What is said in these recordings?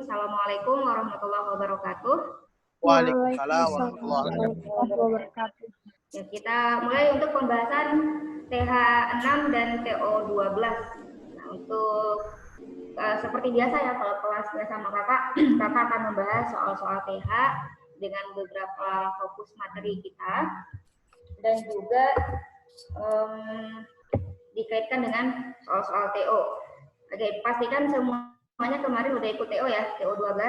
Assalamualaikum warahmatullahi wabarakatuh. Waalaikumsalam warahmatullahi wabarakatuh. Ya, kita mulai untuk pembahasan TH6 dan TO12. Nah, untuk seperti biasa ya, kalau kelasnya sama kakak, kakak akan membahas soal-soal TH dengan beberapa fokus materi kita dan juga dikaitkan dengan soal-soal TO. Oke, pastikan semuanya kemarin udah ikut TO ya, TO12.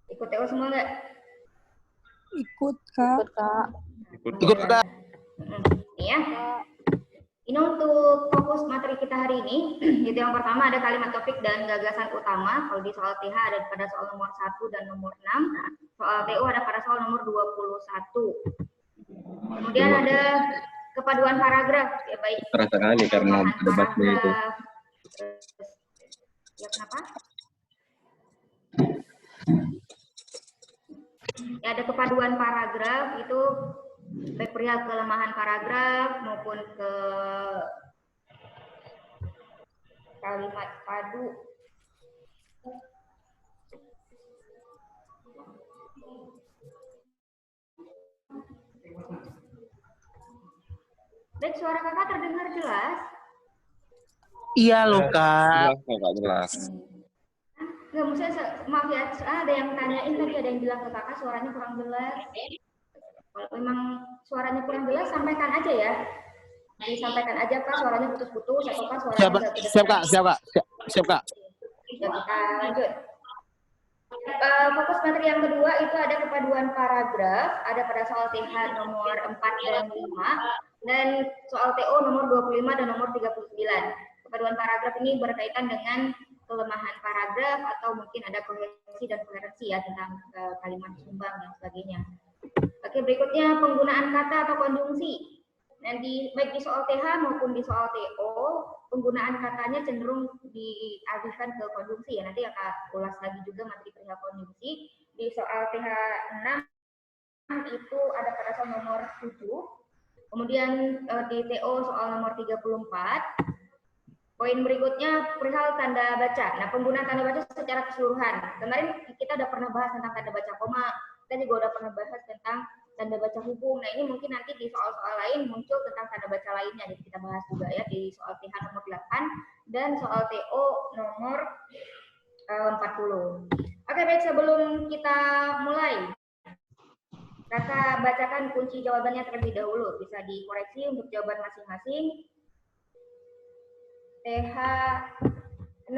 Ikut TO semua nggak? Ikut, Kak. Ikut udah. Ini ya. Ini untuk fokus materi kita hari ini. Jadi yang pertama ada kalimat topik dan gagasan utama. Kalau di soal TH ada pada soal nomor 1 dan nomor 6. Soal TO ada pada soal nomor 21. Kemudian ada kepaduan paragraf. Ya baik. Terasa kali karena debatnya itu. Ya kenapa? Ya, ada kepaduan paragraf itu baik perihal kelemahan paragraf maupun ke kalimat padu. Baik, suara kakak terdengar jelas? Iya loh Kak. Nggak jelas. Nggak, maksudnya maaf ya, ada yang tanyain tadi, ada yang bilang ke kakak suaranya kurang jelas. Kalau memang suaranya kurang jelas, sampaikan aja ya. Disampaikan aja Pak, suaranya putus-putus atau Pak suaranya nggak kedengaran. Siap Kak. Ya, kita lanjut. Fokus materi yang kedua itu ada kepaduan paragraf, ada pada soal TH nomor 4 dan 5, dan soal TO nomor 25 dan nomor 39. Kepaduan paragraf ini berkaitan dengan kelemahan paragraf atau mungkin ada kohesi dan koherensi ya tentang kalimat sumbang dan sebagainya. Oke, berikutnya penggunaan kata atau konjungsi. Nanti baik di soal TH maupun di soal TO, penggunaan katanya cenderung dialihkan ke konjungsi ya. Nanti akan ulas lagi juga materi perihal konjungsi. Di soal TH6 itu ada pada soal nomor 7. Kemudian di TO soal nomor 34. Poin berikutnya perihal tanda baca. Nah, penggunaan tanda baca secara keseluruhan. Kemarin kita udah pernah bahas tentang tanda baca koma. Kita juga udah pernah bahas tentang tanda baca hubung. Nah, ini mungkin nanti di soal-soal lain muncul tentang tanda baca lainnya. Jadi kita bahas juga ya di soal TH nomor 8 dan soal TO nomor 40. Oke, baik, sebelum kita mulai, kakak bacakan kunci jawabannya terlebih dahulu. Bisa dikoreksi untuk jawaban masing-masing. TH6.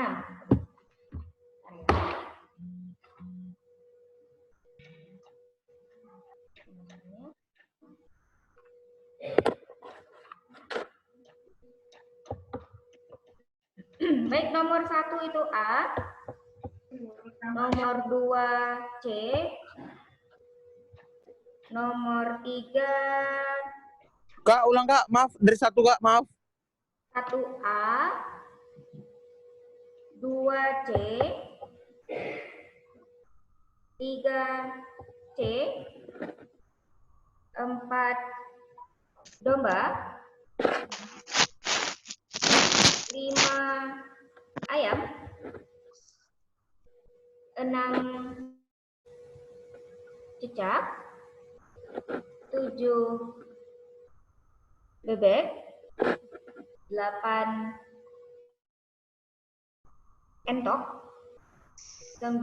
Baik, nomor 1 itu A, nomor 2 C, nomor 3 Kak, ulang Kak, maaf dari 1 Kak, maaf. 1A, 2C, 3C, 4 domba, 5 ayam, 6 cicak, 7 bebek, 8 entok, 9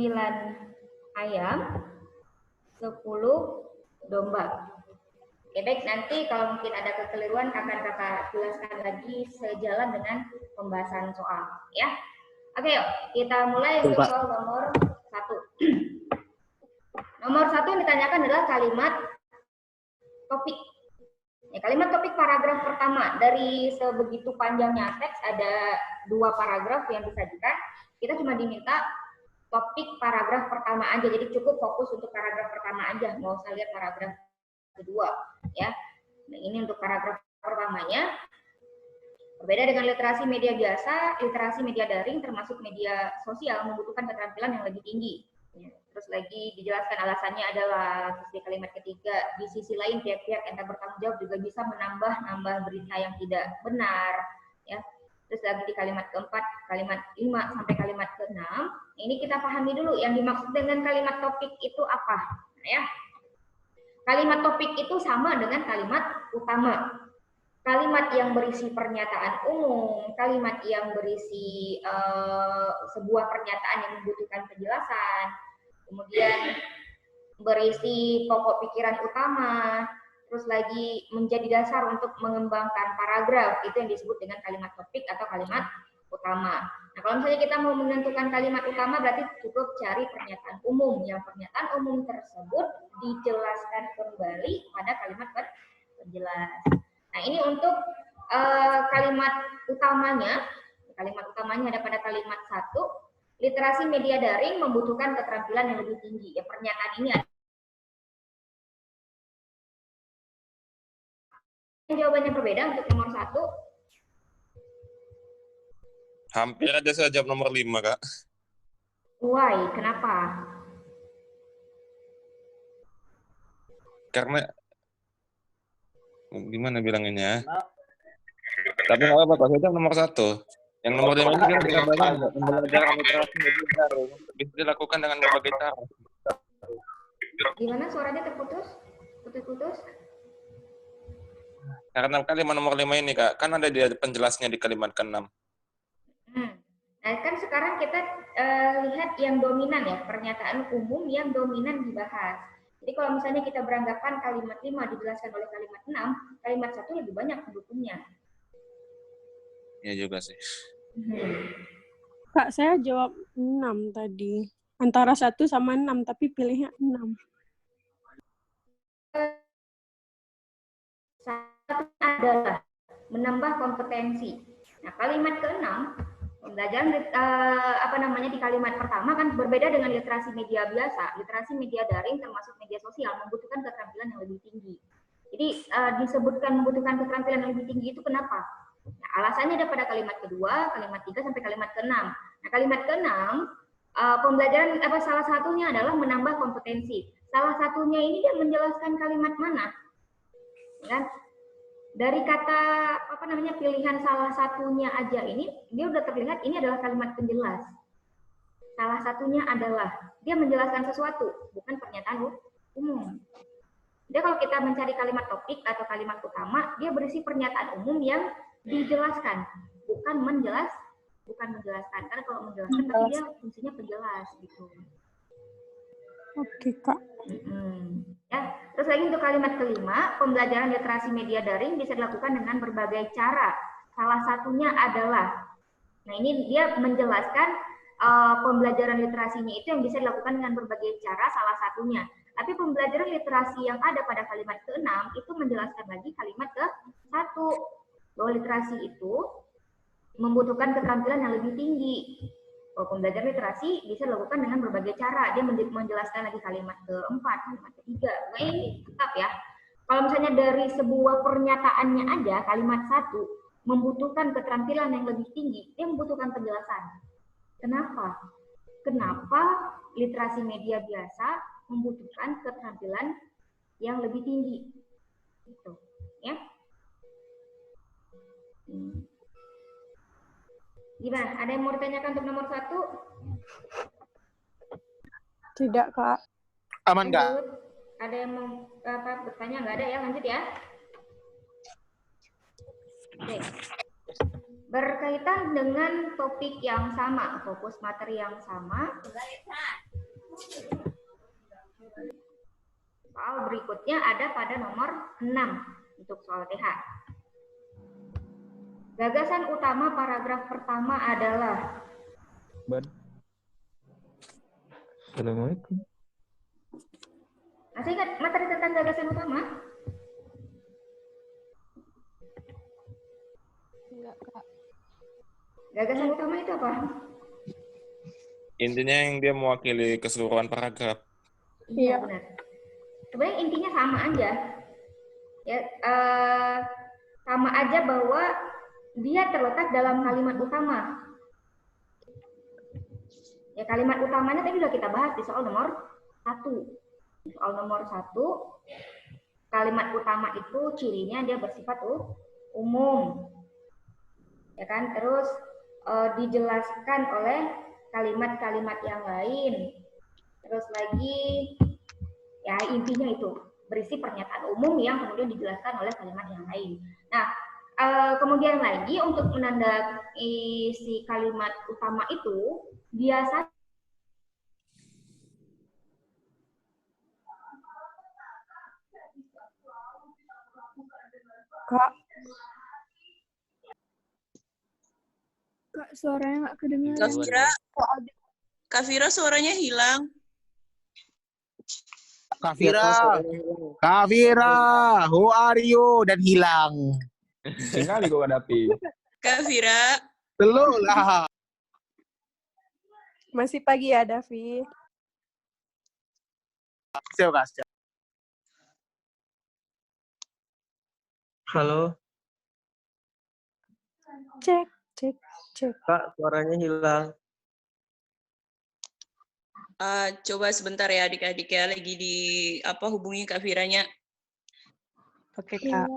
ayam, 10 domba. Oke, baik, nanti kalau mungkin ada kekeliruan akan kakak jelaskan lagi sejalan dengan pembahasan soal ya. Oke, yuk kita mulai untuk soal nomor 1. Nomor 1 yang ditanyakan adalah kalimat topik. Ya, kalimat topik paragraf pertama. Dari sebegitu panjangnya teks ada 2 paragraf yang disajikan. Kita cuma diminta topik paragraf pertama aja. Jadi cukup fokus untuk paragraf pertama aja. Nggak usah lihat paragraf kedua. Ya. Nah, ini untuk paragraf pertamanya. Berbeda dengan literasi media biasa, literasi media daring termasuk media sosial membutuhkan keterampilan yang lebih tinggi. Ya. Terus lagi dijelaskan alasannya adalah di kalimat ketiga, di sisi lain pihak-pihak yang tak bertanggung jawab juga bisa menambah berita yang tidak benar, ya. terus lagi di kalimat keempat, kalimat 5 sampai kalimat ke-6. Ini kita pahami dulu yang dimaksud dengan kalimat topik itu apa. Nah, ya. Kalimat topik itu sama dengan kalimat utama. Kalimat yang berisi pernyataan umum, kalimat yang berisi sebuah pernyataan yang membutuhkan penjelasan, kemudian berisi pokok pikiran utama, terus lagi menjadi dasar untuk mengembangkan paragraf, itu yang disebut dengan kalimat topik atau kalimat utama. Nah, kalau misalnya kita mau menentukan kalimat utama, berarti cukup cari pernyataan umum. Yang pernyataan umum tersebut dijelaskan kembali pada kalimat penjelas. Nah, ini untuk kalimat utamanya. Kalimat utamanya ada pada kalimat 1. Literasi media daring membutuhkan keterampilan yang lebih tinggi. Ya, pernyataan ini ada. Jawabannya berbeda untuk nomor 1. Hampir aja saya jawab nomor 5, Kak. Why? Kenapa? Karena gimana bilanginnya? Tapi nggak apa-apa, saya jawab nomor 1. Yang nomor 5 ini kan bisa banyak pembelajaran literasi media daring bisa dilakukan dengan berbagai cara. Gimana suaranya terputus? Putus-putus? Karena kalimat nomor 5 ini, Kak, kan ada di penjelasnya di kalimat ke-6. Nah, kan sekarang kita lihat yang dominan ya, pernyataan umum yang dominan dibahas. Jadi kalau misalnya kita beranggapan kalimat 5 dijelaskan oleh kalimat 6, kalimat 1 lebih banyak pendukungnya. Iya juga sih. Kak, saya jawab 6 tadi. Antara 1 sama 6, tapi pilihnya 6. Satu adalah menambah kompetensi. Nah, kalimat ke-6, pembelajaran di kalimat pertama kan berbeda dengan literasi media biasa. Literasi media daring termasuk media sosial membutuhkan keterampilan yang lebih tinggi. Jadi disebutkan membutuhkan keterampilan yang lebih tinggi itu kenapa? Nah, alasannya ada pada kalimat kedua, kalimat 3 sampai kalimat ke-6. Nah, kalimat ke-6 pembelajaran salah satunya adalah menambah kompetensi. Salah satunya ini dia menjelaskan kalimat mana? Kan? Dari kata pilihan salah satunya aja ini dia udah terlihat ini adalah kalimat penjelas. Salah satunya adalah dia menjelaskan sesuatu, bukan pernyataan umum. Dia kalau kita mencari kalimat topik atau kalimat utama, dia berisi pernyataan umum yang dijelaskan, bukan menjelaskan. Karena kalau menjelaskan berarti dia fungsinya penjelas gitu. Oke, Kak. Ya, terus lagi untuk kalimat kelima, pembelajaran literasi media daring bisa dilakukan dengan berbagai cara. Salah satunya adalah, nah ini dia menjelaskan pembelajaran literasinya itu yang bisa dilakukan dengan berbagai cara, salah satunya. Tapi pembelajaran literasi yang ada pada kalimat ke-6 itu menjelaskan lagi kalimat ke-1, bahwa literasi itu membutuhkan keterampilan yang lebih tinggi. Pembelajaran literasi bisa dilakukan dengan berbagai cara. Dia menjelaskan lagi kalimat ke-4, kalimat ke-3. Nah, ini tetap ya. Kalau misalnya dari sebuah pernyataannya aja, kalimat 1 membutuhkan keterampilan yang lebih tinggi, dia membutuhkan penjelasan. Kenapa? Kenapa literasi media biasa membutuhkan keterampilan yang lebih tinggi? Gitu, ya. Gimana? Ada yang mau ditanyakan untuk nomor 1? Tidak, Kak. Aman, Kak? Ada yang mau bertanya? Nggak ada ya? Lanjut ya. Oke. Berkaitan dengan topik yang sama, fokus materi yang sama. Soal berikutnya ada pada nomor 6 untuk soal TH. Gagasan utama paragraf pertama adalah Assalamualaikum. Masih ingat materi tentang gagasan utama? Enggak, Kak. Gagasan utama itu apa? Intinya yang dia mewakili keseluruhan paragraf. Iya, benar. Sebenarnya intinya sama aja. Ya, sama aja bahwa dia terletak dalam kalimat utama. Ya, kalimat utamanya tadi sudah kita bahas di soal nomor 1. Soal nomor 1, kalimat utama itu cirinya dia bersifat umum. ya kan? Terus dijelaskan oleh kalimat-kalimat yang lain. Terus lagi, ya intinya itu berisi pernyataan umum yang kemudian dijelaskan oleh kalimat yang lain. Nah, kemudian lagi untuk menandai si kalimat utama itu biasa Kak, suaranya nggak kedengaran. Kak Fira suaranya hilang. Kak Fira, who are you? Dan hilang. Sekali kau hadapi. Kak Fira. Belum lah. Masih pagi ya, Davi. Siap, Kak. Siap. Halo, Cek. Kak, suaranya hilang. Coba sebentar ya adik-adik ya, lagi di hubungi Kak Firanya. Oke, Kak.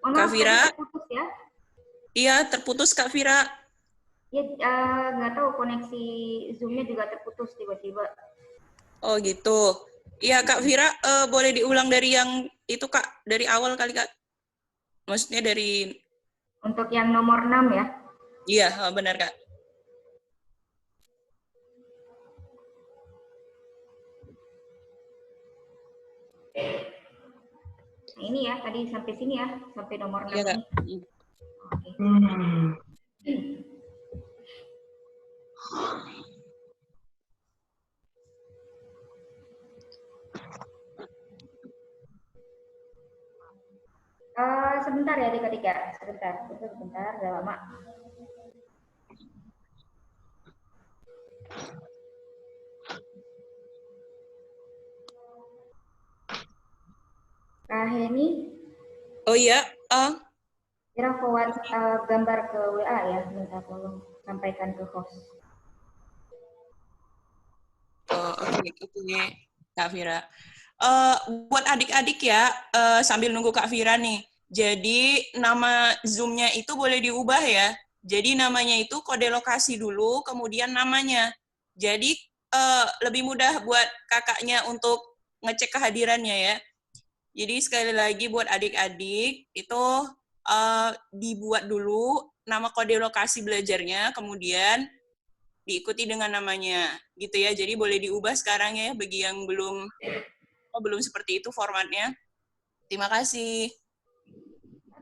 Kak Fira? terputus ya. Iya, terputus Kak Fira. Ya, nggak tahu koneksi Zoom-nya juga terputus tiba-tiba. Oh gitu. Iya Kak Fira, boleh diulang dari yang itu Kak, dari awal kali Kak. Maksudnya dari... Untuk yang nomor 6 ya? Iya, benar Kak. Nah, ini ya, tadi sampai sini ya, sampai nomor 6 iya, Kak. ini. Oke. Sebentar ya adik-adik ya, sebentar, udah lama. Kak Heni? Oh iya, Kira forward gambar ke WA ya, minta tolong sampaikan ke host. Oke, Kak Fira. Buat adik-adik ya, sambil nunggu Kak Fira nih. Jadi nama Zoom-nya itu boleh diubah ya. Jadi namanya itu kode lokasi dulu, kemudian namanya. Jadi lebih mudah buat kakaknya untuk ngecek kehadirannya ya. Jadi sekali lagi buat adik-adik itu dibuat dulu nama kode lokasi belajarnya, kemudian diikuti dengan namanya, gitu ya. Jadi boleh diubah sekarang ya bagi yang belum seperti itu formatnya. Terima kasih.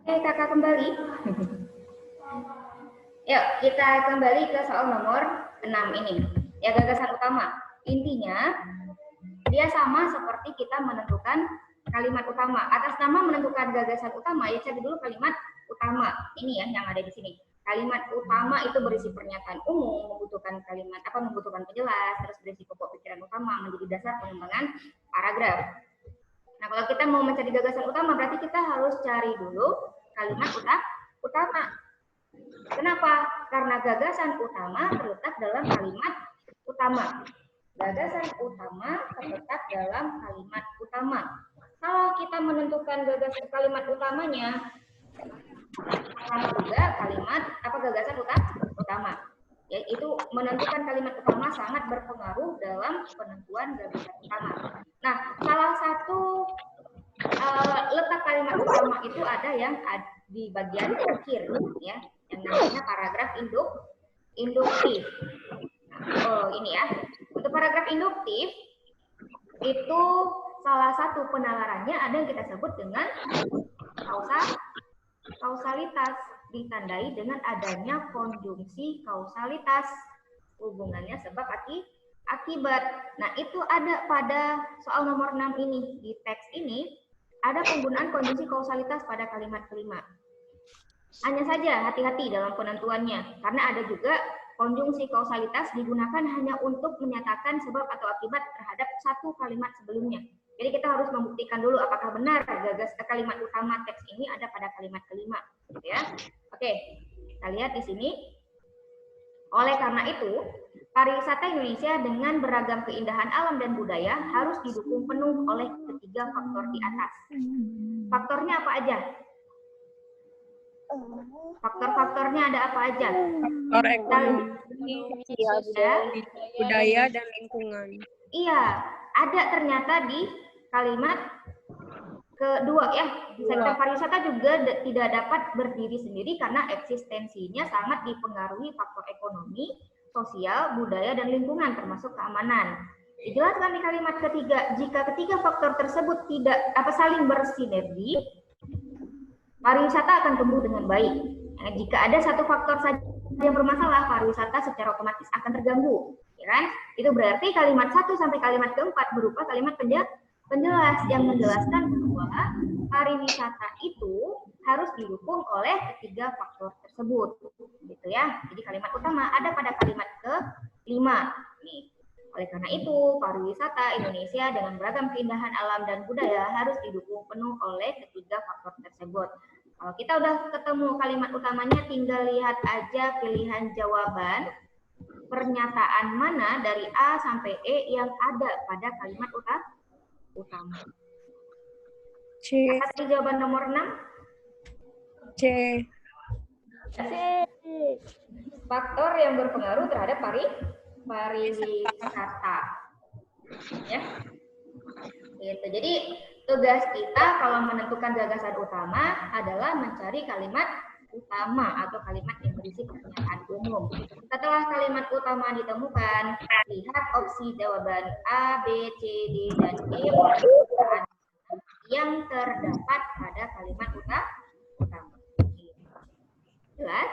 Oke, kakak kembali. Yuk, kita kembali ke soal nomor 6 ini. Ya, gagasan utama. Intinya, dia sama seperti kita menentukan kalimat utama. Atas nama menentukan gagasan utama, ya cari dulu kalimat utama. Ini ya, yang ada di sini. Kalimat utama itu berisi pernyataan umum, membutuhkan penjelas, terus berisi pokok pikiran utama, menjadi dasar pengembangan paragraf. Nah, kalau kita mau mencari gagasan utama, berarti kita harus cari dulu kalimat utama. Kenapa? Karena gagasan utama terletak dalam kalimat utama. Gagasan utama terletak dalam kalimat utama. Kalau kita menentukan gagasan kalimat utamanya, sama juga gagasan utama. Yaitu menentukan kalimat utama sangat berpengaruh dalam penentuan gagasan utama. Nah, salah satu letak kalimat utama itu ada yang di bagian akhir, ya, yang namanya paragraf induktif. Oh, ini ya. Untuk paragraf induktif itu salah satu penalarannya ada yang kita sebut dengan kausalitas, ditandai dengan adanya konjungsi kausalitas, hubungannya sebab akibat. Nah, itu ada pada soal nomor 6 ini. Di teks ini ada penggunaan konjungsi kausalitas pada kalimat kelima. Hanya saja hati-hati dalam penentuannya, karena ada juga konjungsi kausalitas digunakan hanya untuk menyatakan sebab atau akibat terhadap satu kalimat sebelumnya. Jadi kita harus membuktikan dulu apakah benar kalimat utama teks ini ada pada kalimat kelima, ya. Oke, kita lihat di sini. Oleh karena itu, pariwisata Indonesia dengan beragam keindahan alam dan budaya harus didukung penuh oleh ketiga faktor di atas. Faktornya apa aja? Faktor-faktornya ada apa aja? Faktor ekonomi, budaya, dan lingkungan. Iya, ada ternyata di kalimat kedua ya. Sektor pariwisata juga tidak dapat berdiri sendiri karena eksistensinya sangat dipengaruhi faktor ekonomi, sosial, budaya, dan lingkungan termasuk keamanan. Dijelaskan di kalimat ketiga, jika ketiga faktor tersebut tidak saling bersinergi, pariwisata akan tumbuh dengan baik. Nah, jika ada satu faktor saja yang bermasalah, pariwisata secara otomatis akan terganggu. Ya kan? Itu berarti kalimat 1 sampai kalimat keempat berupa kalimat penjelas yang menjelaskan bahwa pariwisata itu harus didukung oleh ketiga faktor tersebut. Gitu ya. Jadi kalimat utama ada pada kalimat ke-5. Nih. Oleh karena itu, pariwisata Indonesia dengan beragam keindahan alam dan budaya harus didukung penuh oleh ketiga faktor tersebut. Kalau kita udah ketemu kalimat utamanya, tinggal lihat aja pilihan jawaban pernyataan mana dari A sampai E yang ada pada kalimat utama. C. Apa tadi jawaban nomor 6? C. Faktor yang berpengaruh terhadap pariwisata. Ya. Gitu. Jadi tugas kita kalau menentukan gagasan utama adalah mencari kalimat utama atau kalimat yang berisi pernyataan umum. Setelah kalimat utama ditemukan, lihat opsi jawaban A, B, C, D, dan E yang terdapat pada kalimat utama. Jelas?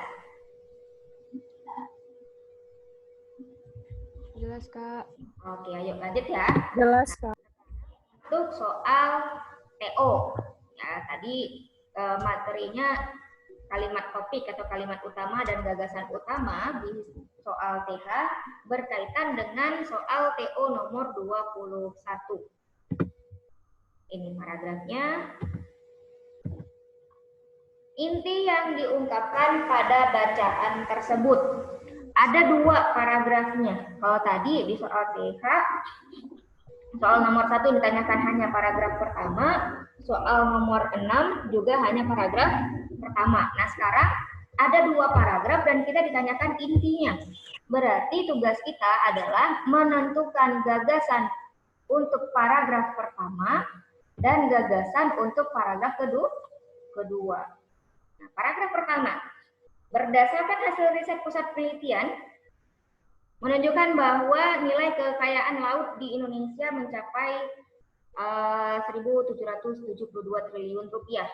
Jelas, Kak. Oke, ayo lanjut ya. Jelas, Kak. Untuk soal TO. Ya, tadi materinya kalimat topik atau kalimat utama dan gagasan utama di soal TH berkaitan dengan soal TO nomor 21. Ini paragrafnya. Inti yang diungkapkan pada bacaan tersebut. Ada 2 paragrafnya. Kalau tadi di soal TH, soal nomor 1 ditanyakan hanya paragraf pertama, soal nomor 6 juga hanya paragraf pertama. Nah, sekarang ada 2 paragraf dan kita ditanyakan intinya. Berarti tugas kita adalah menentukan gagasan untuk paragraf pertama dan gagasan untuk paragraf kedua. Nah, paragraf pertama. Berdasarkan hasil riset pusat penelitian, menunjukkan bahwa nilai kekayaan laut di Indonesia mencapai 1.772 triliun rupiah.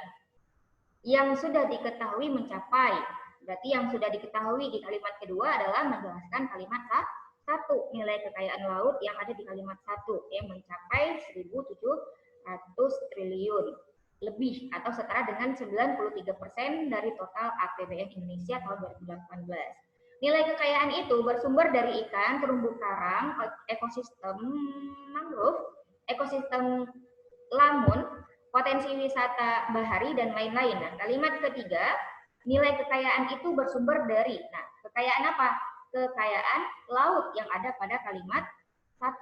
Yang sudah diketahui mencapai, berarti yang sudah diketahui di kalimat kedua adalah menjelaskan kalimat 1, nilai kekayaan laut yang ada di kalimat 1 yang mencapai 1.700 triliun lebih atau setara dengan 93% dari total APBN Indonesia tahun 2018. Nilai kekayaan itu bersumber dari ikan, terumbu karang, ekosistem mangrove, ekosistem lamun, potensi wisata bahari, dan lain-lain. Nah, kalimat ketiga, nilai kekayaan itu bersumber dari, nah, kekayaan apa? Kekayaan laut yang ada pada kalimat 1.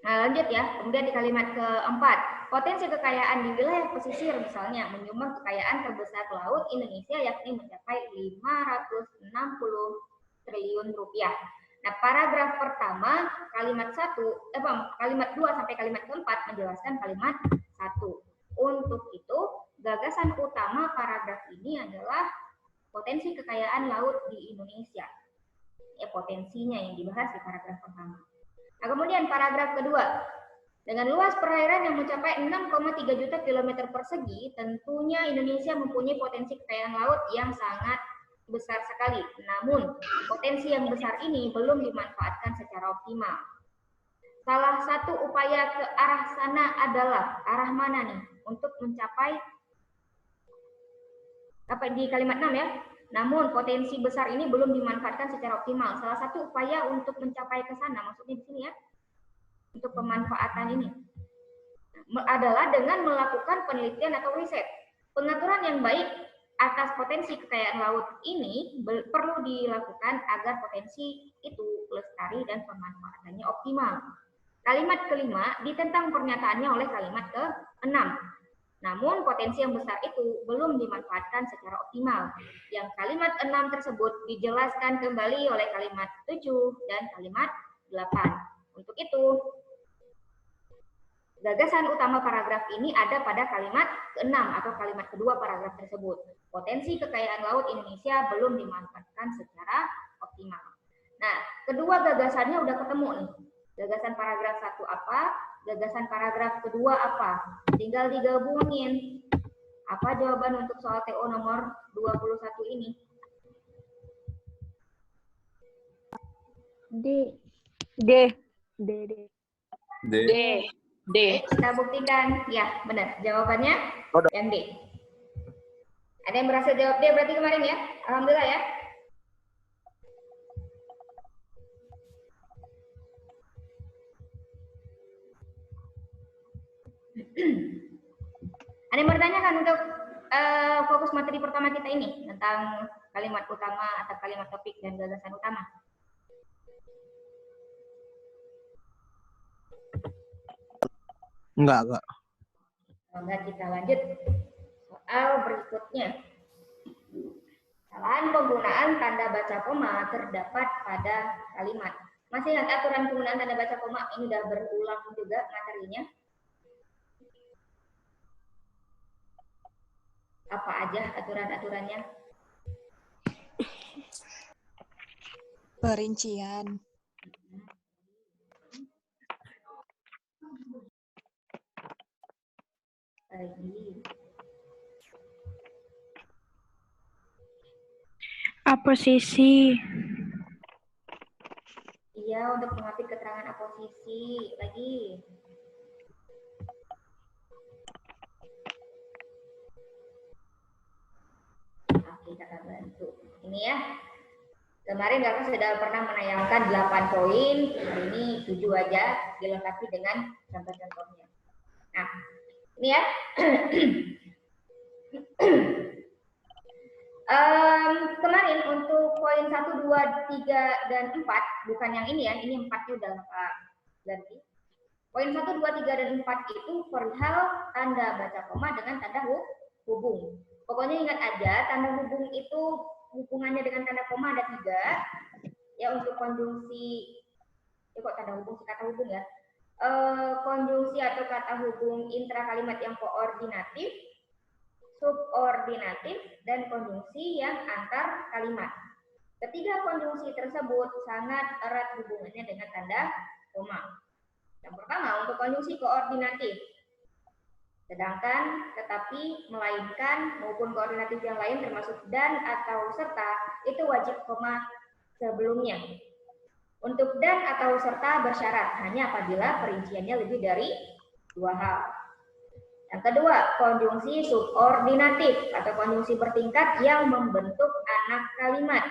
Nah, lanjut ya. Kemudian di kalimat keempat, potensi kekayaan di wilayah pesisir misalnya menyumbang kekayaan terbesar laut Indonesia yakni mencapai 560 triliun rupiah. Nah, paragraf pertama kalimat 2 sampai kalimat keempat menjelaskan kalimat 1. Untuk itu, gagasan utama paragraf ini adalah potensi kekayaan laut di Indonesia. Ya, potensinya yang dibahas di paragraf pertama. Nah, kemudian paragraf kedua. Dengan luas perairan yang mencapai 6,3 juta kilometer persegi, tentunya Indonesia mempunyai potensi kekayaan laut yang sangat besar sekali. Namun, potensi yang besar ini belum dimanfaatkan secara optimal. Salah satu upaya ke arah sana adalah, arah mana nih? Untuk mencapai, apa di kalimat 6 ya? Namun, potensi besar ini belum dimanfaatkan secara optimal. Salah satu upaya untuk mencapai ke sana, maksudnya di sini ya, untuk pemanfaatan ini, adalah dengan melakukan penelitian atau riset. Pengaturan yang baik atas potensi kekayaan laut ini perlu dilakukan agar potensi itu lestari dan pemanfaatannya optimal. Kalimat kelima ditentang pernyataannya oleh kalimat ke-6. Namun potensi yang besar itu belum dimanfaatkan secara optimal. Yang kalimat 6 tersebut dijelaskan kembali oleh kalimat 7 dan kalimat 8. Untuk itu, gagasan utama paragraf ini ada pada kalimat ke-6 atau kalimat kedua paragraf tersebut. Potensi kekayaan laut Indonesia belum dimanfaatkan secara optimal. Nah, kedua gagasannya udah ketemu nih. Gagasan paragraf 1 apa? Gagasan paragraf kedua apa? Tinggal digabungin. Apa jawaban untuk soal TO nomor 21 ini? D. D. D. D. D. Kita buktikan. Ya, benar. Jawabannya yang D. Ada yang berhasil jawab D berarti kemarin ya? Alhamdulillah ya. Ada yang bertanyakan untuk fokus materi pertama kita ini tentang kalimat utama atau kalimat topik dan gagasan utama? Enggak. Enggak, kita lanjut soal berikutnya. Kesalahan penggunaan tanda baca koma terdapat pada kalimat. Masih ingat aturan penggunaan tanda baca koma? Ini udah berulang juga materinya. Apa aja aturan-aturannya? Perincian. Aposisi. Iya, untuk mengapit keterangan aposisi. Lagi. Oke, kakak bantu. Ini ya. Kemarin kakak sudah pernah menayangkan 8 poin. Hari ini 7 aja, dilengkapi dengan contoh-contohnya. Nah, ini ya. Kemarin untuk poin 1, 2, 3, dan 4, bukan yang ini ya, ini 4-nya udah kakak ganti. Poin 1, 2, 3, dan 4 itu perihal tanda baca koma dengan tanda hubung. Pokoknya ingat aja, tanda hubung itu hubungannya dengan tanda koma ada 3. Ya, untuk konjungsi, kok tanda hubung sih, kata hubung ya. Konjungsi atau kata hubung intra kalimat yang koordinatif, subordinatif, dan konjungsi yang antar kalimat. Ketiga konjungsi tersebut sangat erat hubungannya dengan tanda koma. Yang pertama, untuk konjungsi koordinatif. Sedangkan, tetapi, melainkan, maupun koordinatif yang lain termasuk dan atau serta, itu wajib koma sebelumnya. Untuk dan atau serta bersyarat hanya apabila perinciannya lebih dari 2 hal. Yang kedua, konjungsi subordinatif atau konjungsi bertingkat yang membentuk anak kalimat.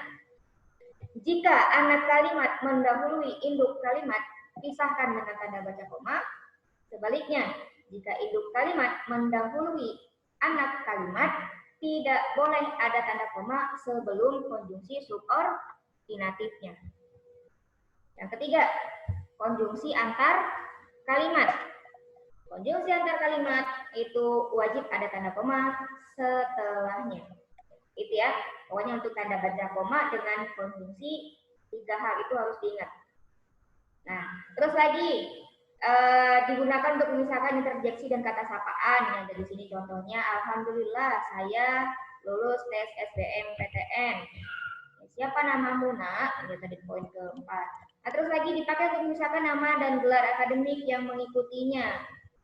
Jika anak kalimat mendahului induk kalimat, pisahkan dengan tanda baca koma. Sebaliknya, jika induk kalimat mendahului anak kalimat, tidak boleh ada tanda koma sebelum konjungsi subordinatifnya. Yang ketiga, konjungsi antar kalimat. Konjungsi antar kalimat itu wajib ada tanda koma setelahnya. Itu ya, pokoknya untuk tanda baca koma dengan konjungsi 3 hal itu harus diingat. Nah, terus lagi digunakan untuk memisahkan interjeksi dan kata sapaan. Yang ada di sini contohnya, alhamdulillah saya lulus tes SBMPTN. Siapa namamu, Nak? Ini tadi poin keempat. Nah, terus lagi dipakai untuk memisahkan nama dan gelar akademik yang mengikutinya.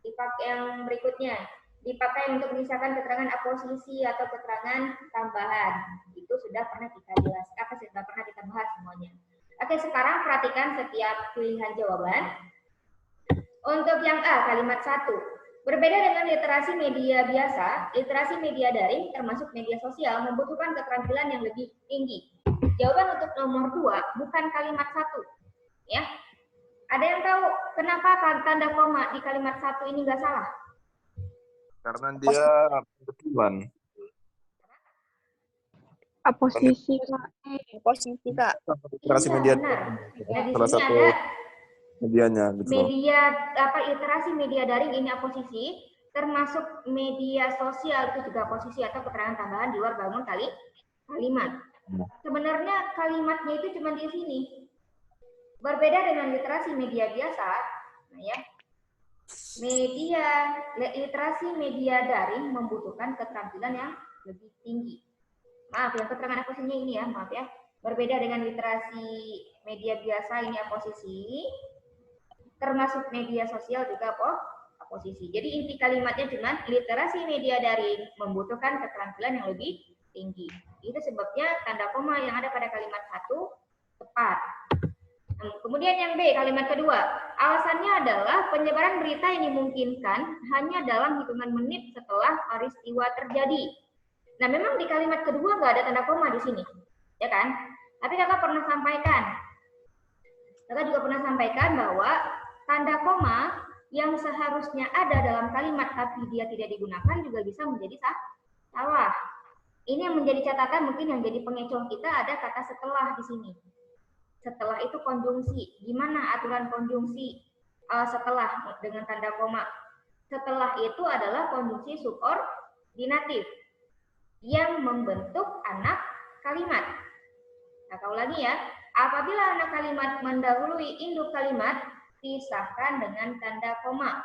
Dipakai yang berikutnya, dipakai untuk memisahkan keterangan aposisi atau keterangan tambahan. Itu sudah pernah kita jelaskan, sudah pernah kita bahas semuanya. Oke, sekarang perhatikan setiap pilihan jawaban. Untuk yang A, kalimat 1. Berbeda dengan literasi media biasa, literasi media daring termasuk media sosial membutuhkan keterampilan yang lebih tinggi. Jawaban untuk nomor 2 bukan kalimat 1. Ya. Ada yang tahu kenapa tanda koma di kalimat 1 ini nggak salah? Karena dia betulan. Aposisi, Kak. Posisi Kak. Literasi Iya, media benar. Nah, di salah sini satu ada medianya gitu. media literasi media daring ini aposisi, termasuk media sosial itu juga aposisi atau keterangan tambahan di luar bangun kalimat. Sebenarnya kalimatnya itu cuma di sini. Berbeda dengan literasi media biasa, nah ya. Literasi media daring membutuhkan keterampilan yang lebih tinggi. Maaf yang keterangan aposisinya ini ya, maaf ya. Berbeda dengan literasi media biasa ini aposisi, termasuk media sosial juga aposisi. Jadi inti kalimatnya cuma literasi media daring membutuhkan keterampilan yang lebih tinggi. Itu sebabnya tanda koma yang ada pada kalimat 1 tepat. Kemudian yang B, kalimat kedua. Alasannya adalah penyebaran berita yang dimungkinkan hanya dalam hitungan menit setelah peristiwa terjadi. Nah, memang di kalimat kedua nggak ada tanda koma di sini, ya kan? Tapi kakak pernah sampaikan, kakak juga pernah sampaikan bahwa tanda koma yang seharusnya ada dalam kalimat tapi dia tidak digunakan juga bisa menjadi salah. Ini yang menjadi catatan mungkin yang jadi pengecoh kita ada kata setelah di sini. Setelah itu konjungsi. Gimana aturan konjungsi setelah dengan tanda koma? Setelah itu adalah konjungsi subordinatif yang membentuk anak kalimat. Nah, ulangi ya. Apabila anak kalimat mendahului induk kalimat, pisahkan dengan tanda koma.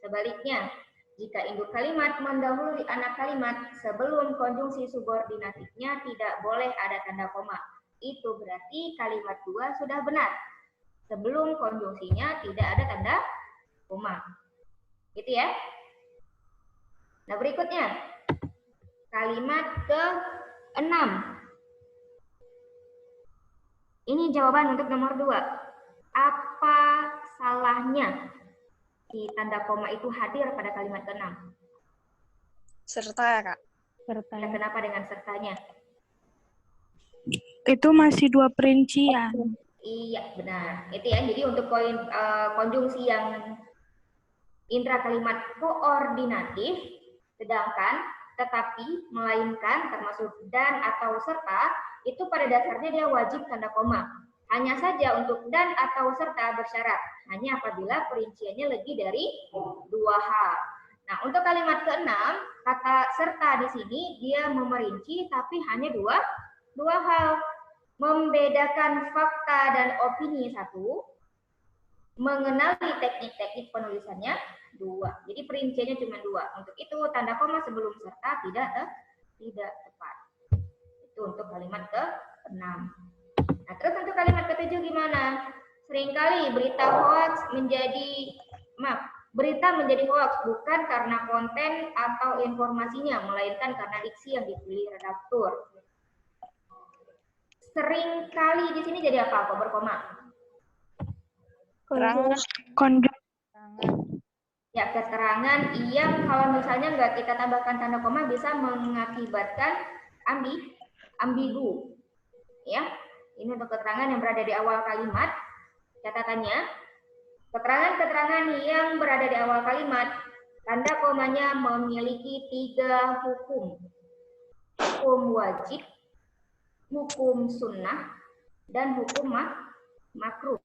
Sebaliknya, jika induk kalimat mendahului anak kalimat sebelum konjungsi subordinatifnya tidak boleh ada tanda koma. Itu berarti kalimat 2 sudah benar. Sebelum konjungsinya tidak ada tanda koma. Gitu ya. Nah, berikutnya. Kalimat ke-6. Ini jawaban untuk nomor 2. Apa salahnya si tanda koma itu hadir pada kalimat ke-6? Serta ya, Kak. Serta. Ya, kenapa dengan sertanya? Itu masih 2 perincian. Iya, benar. Itu ya. Jadi untuk konjungsi yang intra kalimat koordinatif, sedangkan, tetapi, melainkan, termasuk dan atau serta, itu pada dasarnya dia wajib tanda koma. Hanya saja untuk dan atau serta bersyarat. Hanya apabila perinciannya lebih dari 2 hal. Nah, untuk kalimat ke-6, kata serta di sini dia memerinci tapi hanya dua hal. Membedakan fakta dan opini 1, mengenali teknik-teknik penulisannya 2. Jadi perinciannya cuma 2. Untuk itu tanda koma sebelum serta tidak tepat. Itu untuk kalimat ke-6. Nah, terus untuk kalimat ke-7 gimana? Seringkali berita menjadi hoax bukan karena konten atau informasinya, melainkan karena diksi yang dipilih redaktur. Seringkali di sini jadi apa? Kok berkoma? Ya, keterangan yang kalau misalnya nggak kita tambahkan tanda koma bisa mengakibatkan ambigu. Ya, ini untuk keterangan yang berada di awal kalimat. Catatannya, keterangan-keterangan yang berada di awal kalimat, tanda komanya memiliki 3 hukum. Hukum wajib, hukum sunnah, dan hukum makruh.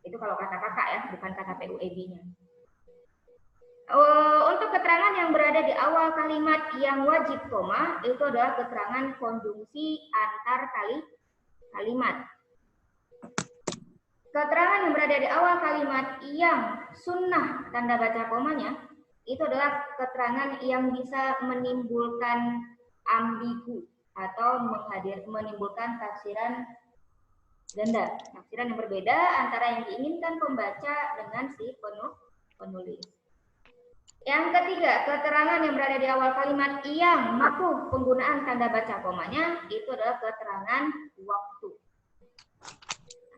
Itu kalau kata kakak ya, bukan kata PUEB-nya. Untuk keterangan yang berada di awal kalimat yang wajib koma, itu adalah keterangan konjungsi antar kalimat. Keterangan yang berada di awal kalimat yang sunnah tanda baca komanya, itu adalah keterangan yang bisa menimbulkan ambigu atau menimbulkan tafsiran ganda, tafsiran yang berbeda antara yang diinginkan pembaca dengan si penulis. Yang ketiga, keterangan yang berada di awal kalimat yang makruh penggunaan tanda baca komanya itu adalah keterangan waktu.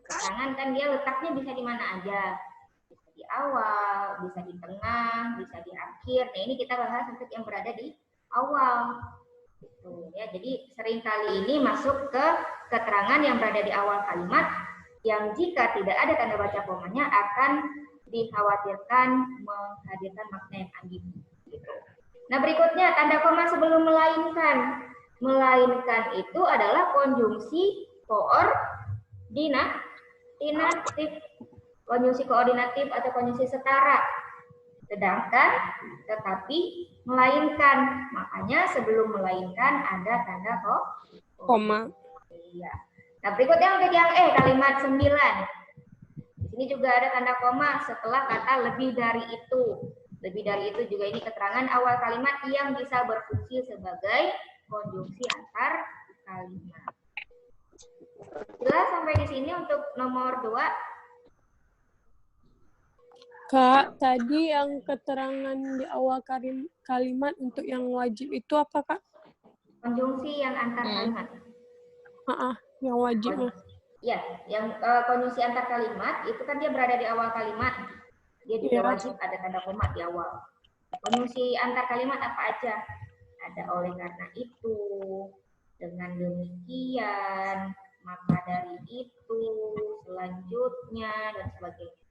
Keterangan kan dia letaknya bisa di mana aja, bisa di awal, bisa di tengah, bisa di akhir. Nah, ini kita bahas untuk yang berada di awal. Gitu, ya. Jadi seringkali ini masuk ke keterangan yang berada di awal kalimat yang jika tidak ada tanda baca komanya akan dikhawatirkan menghadirkan makna yang ambigu. Gitu. Nah, berikutnya tanda koma sebelum melainkan. Melainkan itu adalah konjungsi koordinatif. Konjungsi koordinatif atau konjungsi setara. Sedangkan tetapi melainkan. Makanya sebelum melainkan ada tanda Koma. Iya. Nah, berikutnya untuk yang kalimat 9. Di sini juga ada tanda koma setelah kata lebih dari itu. Lebih dari itu juga ini keterangan awal kalimat yang bisa berfungsi sebagai konjungsi antar kalimat. Jelas sampai di sini untuk nomor 2. Kak, tadi yang keterangan di awal kalimat untuk yang wajib itu apa, Kak? Konjungsi yang antar kalimat. Yang wajibnya. Ya, yang konjungsi antar kalimat itu kan dia berada di awal kalimat. Dia juga wajib ada tanda koma di awal. Konjungsi antar kalimat apa aja? Ada oleh karena itu, dengan demikian, maka dari itu, selanjutnya, dan sebagainya.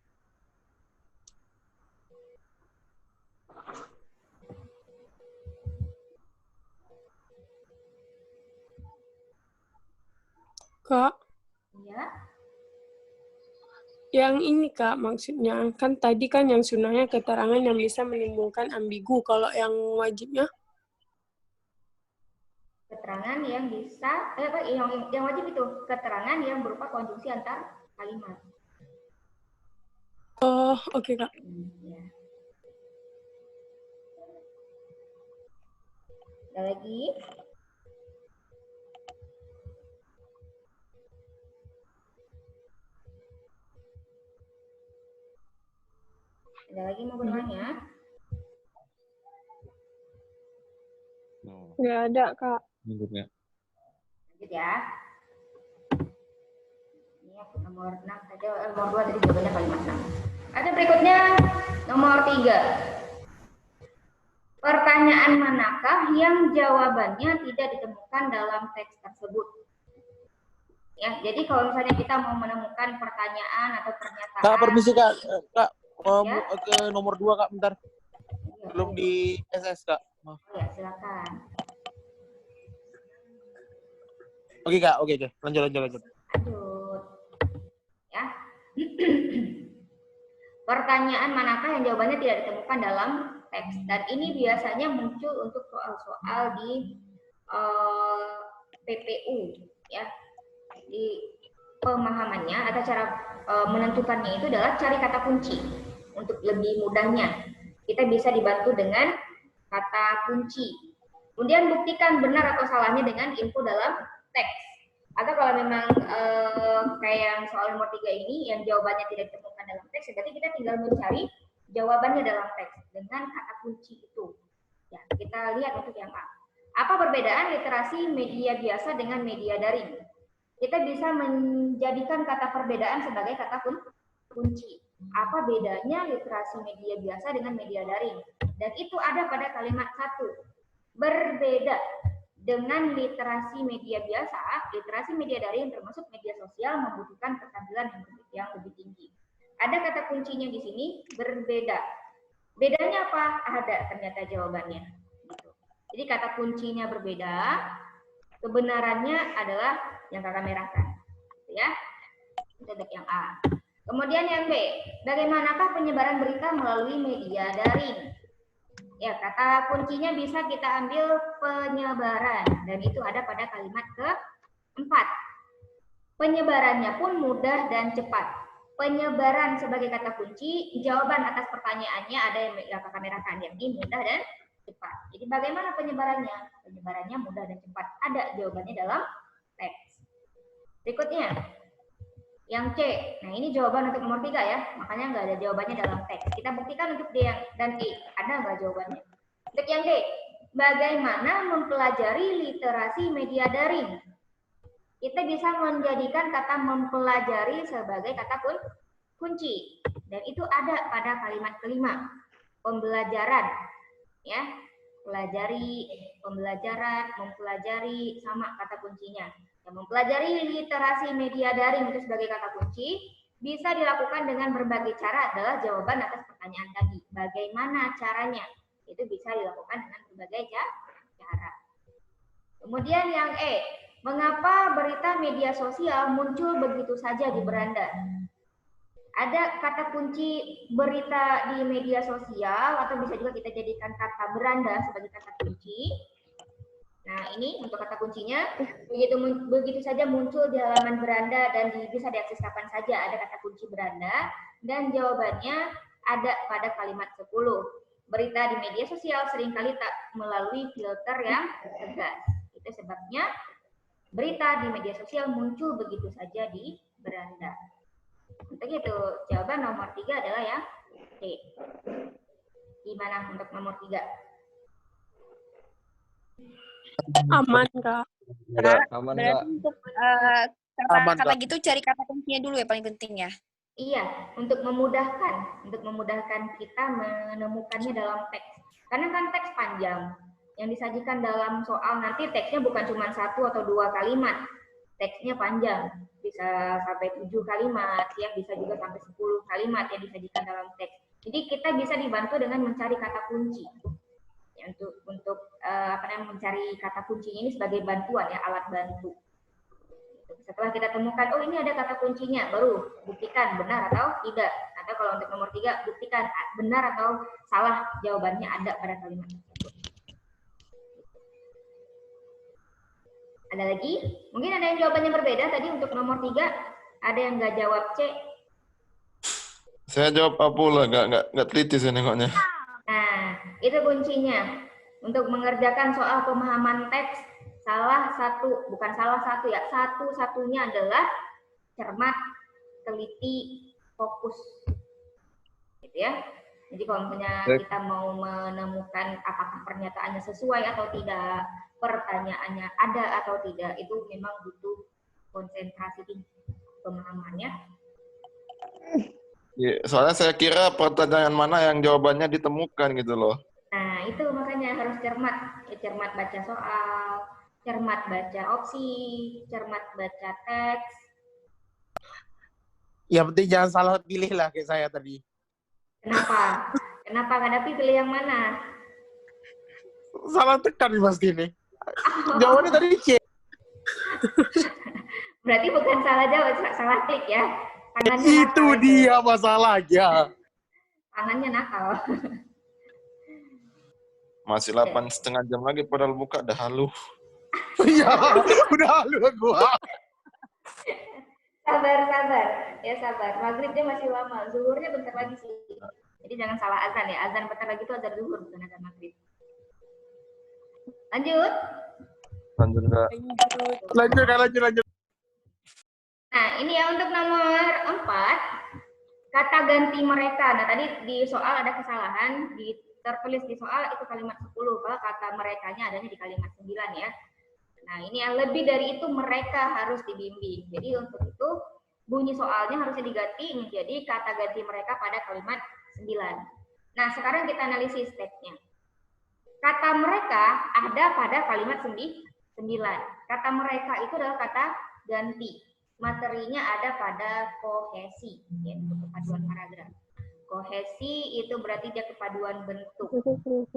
Kak, Ya. yang ini Kak maksudnya, kan tadi kan yang sunnahnya keterangan yang bisa menimbulkan ambigu, kalau yang wajibnya? Keterangan yang bisa, yang wajib itu, keterangan yang berupa konjungsi antar kalimat. Oh, oke Kak. Ya. Ada lagi? Ada lagi mau bertanya? Nggak ada, Kak. Lanjut ya. Lanjut ya. Ini nomor 6 saja, nomor 2 tadi jawabannya kalimat 6. Ada berikutnya nomor 3. Pertanyaan manakah yang jawabannya tidak ditemukan dalam teks tersebut? Ya, jadi kalau misalnya kita mau menemukan pertanyaan atau pernyataan. Kak, permisi Kak. Kak, Ya. ke nomor 2 Kak, bentar. Belum di SS Kak. Oh ya, silakan. Oke Kak, oke. Lanjut. Lanjut. Ya. Pertanyaan manakah yang jawabannya tidak ditemukan dalam teks, dan ini biasanya muncul untuk soal-soal di PPU ya. Di pemahamannya atau cara menentukannya itu adalah cari kata kunci. Untuk lebih mudahnya kita bisa dibantu dengan kata kunci. Kemudian buktikan benar atau salahnya dengan info dalam teks. Atau kalau memang kayak yang soal nomor 3 ini yang jawabannya tidak ditemukan dalam teks, berarti kita tinggal mencari jawabannya dalam teks dengan kata kunci itu. Ya, kita lihat untuk yang A. Apa perbedaan literasi media biasa dengan media daring? Kita bisa menjadikan kata perbedaan sebagai kata kunci. Apa bedanya literasi media biasa dengan media daring? Dan itu ada pada kalimat 1. Berbeda. Dengan literasi media biasa, literasi media daring termasuk media sosial membutuhkan keterampilan yang lebih tinggi. Ada kata kuncinya di sini, berbeda. Bedanya apa? Ada ternyata jawabannya. Gitu. Jadi kata kuncinya berbeda, kebenarannya adalah yang kakak merahkan. Ya, untuk yang A. Kemudian yang B, bagaimanakah penyebaran berita melalui media daring? Ya, kata kuncinya bisa kita ambil penyebaran, dan itu ada pada kalimat keempat. Penyebarannya pun mudah dan cepat. Penyebaran sebagai kata kunci, jawaban atas pertanyaannya ada yang kakak merahkan, yang ini mudah dan cepat. Jadi bagaimana penyebarannya? Penyebarannya mudah dan cepat. Ada jawabannya dalam teks. Berikutnya, yang C. Nah, ini jawaban untuk nomor 3 ya. Makanya nggak ada jawabannya dalam teks. Kita buktikan untuk D dan E. Ada nggak jawabannya? Untuk yang D. Bagaimana mempelajari literasi media daring? Kita bisa menjadikan kata mempelajari sebagai kata kunci. Dan itu ada pada kalimat kelima. Pembelajaran. Ya. Pelajari, pembelajaran, mempelajari, sama kata kuncinya. Yang mempelajari literasi media daring itu sebagai kata kunci bisa dilakukan dengan berbagai cara adalah jawaban atas pertanyaan tadi. Bagaimana caranya? Itu bisa dilakukan dengan berbagai cara. Kemudian yang E, mengapa berita media sosial muncul begitu saja di beranda? Ada kata kunci berita di media sosial atau bisa juga kita jadikan kata beranda sebagai kata kunci. Nah, ini untuk kata kuncinya, begitu saja muncul di halaman beranda dan bisa diakses kapan saja. Ada kata kunci beranda dan jawabannya ada pada kalimat 10. Berita di media sosial seringkali tak melalui filter yang tegas. Itu sebabnya berita di media sosial muncul begitu saja di beranda. Untuk itu, jawaban nomor 3 adalah yang D. Gimana untuk nomor 3? Aman, Kak. Aman Berarti Kak. untuk Aman, kata-kata Kak. gitu cari kata kuncinya dulu ya paling penting ya. Iya, untuk memudahkan kita menemukannya dalam teks. Karena kan teks panjang. Yang disajikan dalam soal nanti teksnya bukan cuma 1 atau 2 kalimat. Teksnya panjang, bisa sampai 7 kalimat, ya bisa juga sampai 10 kalimat yang disajikan dalam teks. Jadi kita bisa dibantu dengan mencari kata kunci. Ya, untuk mencari kata kuncinya ini sebagai bantuan ya, alat bantu. Setelah kita temukan, oh ini ada kata kuncinya, baru buktikan benar atau tidak. Atau kalau untuk nomor 3, buktikan benar atau salah jawabannya ada pada kalimat tersebut. Ada lagi? Mungkin ada yang jawabannya berbeda tadi untuk nomor 3. Ada yang nggak jawab C. Saya jawab A pula, nggak teliti saya nengoknya. Nah, itu kuncinya. Untuk mengerjakan soal pemahaman teks, bukan salah satu ya, satu-satunya adalah cermat, teliti, fokus. Gitu ya. Jadi kalau misalnya kita mau menemukan apakah pernyataannya sesuai atau tidak, pertanyaannya ada atau tidak, itu memang butuh konsentrasi tinggi pemahamannya. Ya, soalnya saya kira pertanyaan mana yang jawabannya ditemukan gitu loh. Nah, itu makanya harus cermat. Ya, cermat baca soal, cermat baca opsi, cermat baca teks. Yang penting jangan salah pilih lah kayak saya tadi. Kenapa? Kenapa Kak Dapi pilih yang mana? Salah tekan pasti ini. Jawabannya tadi C. Berarti bukan salah jawab, salah klik ya. Tangannya Itu nakal dia masalahnya. Tangannya nakal. Masih 8,5 jam lagi padahal buka dah halu. Iya, udah halu gua. Sabar. Ya sabar. Maghribnya masih lama. Zuhurnya bentar lagi sih. Jadi jangan salah azan ya. Azan bentar lagi itu azan zuhur, bukan azan maghrib. Lanjut. Lanjut. Nah, ini ya untuk nomor 4. Kata ganti mereka. Nah, tadi di soal ada kesalahan. Tertulis di soal itu kalimat 10. Kalau kata merekanya adanya di kalimat 9 ya. Nah, ini yang lebih dari itu mereka harus dibimbing. Jadi untuk itu bunyi soalnya harusnya diganti menjadi kata ganti mereka pada kalimat 9. Nah, sekarang kita analisis teksnya. Kata mereka ada pada kalimat 9. Kata mereka itu adalah kata ganti. Materinya ada pada kohesi, yaitu kepaduan paragraf. Kohesi itu berarti dia kepaduan bentuk.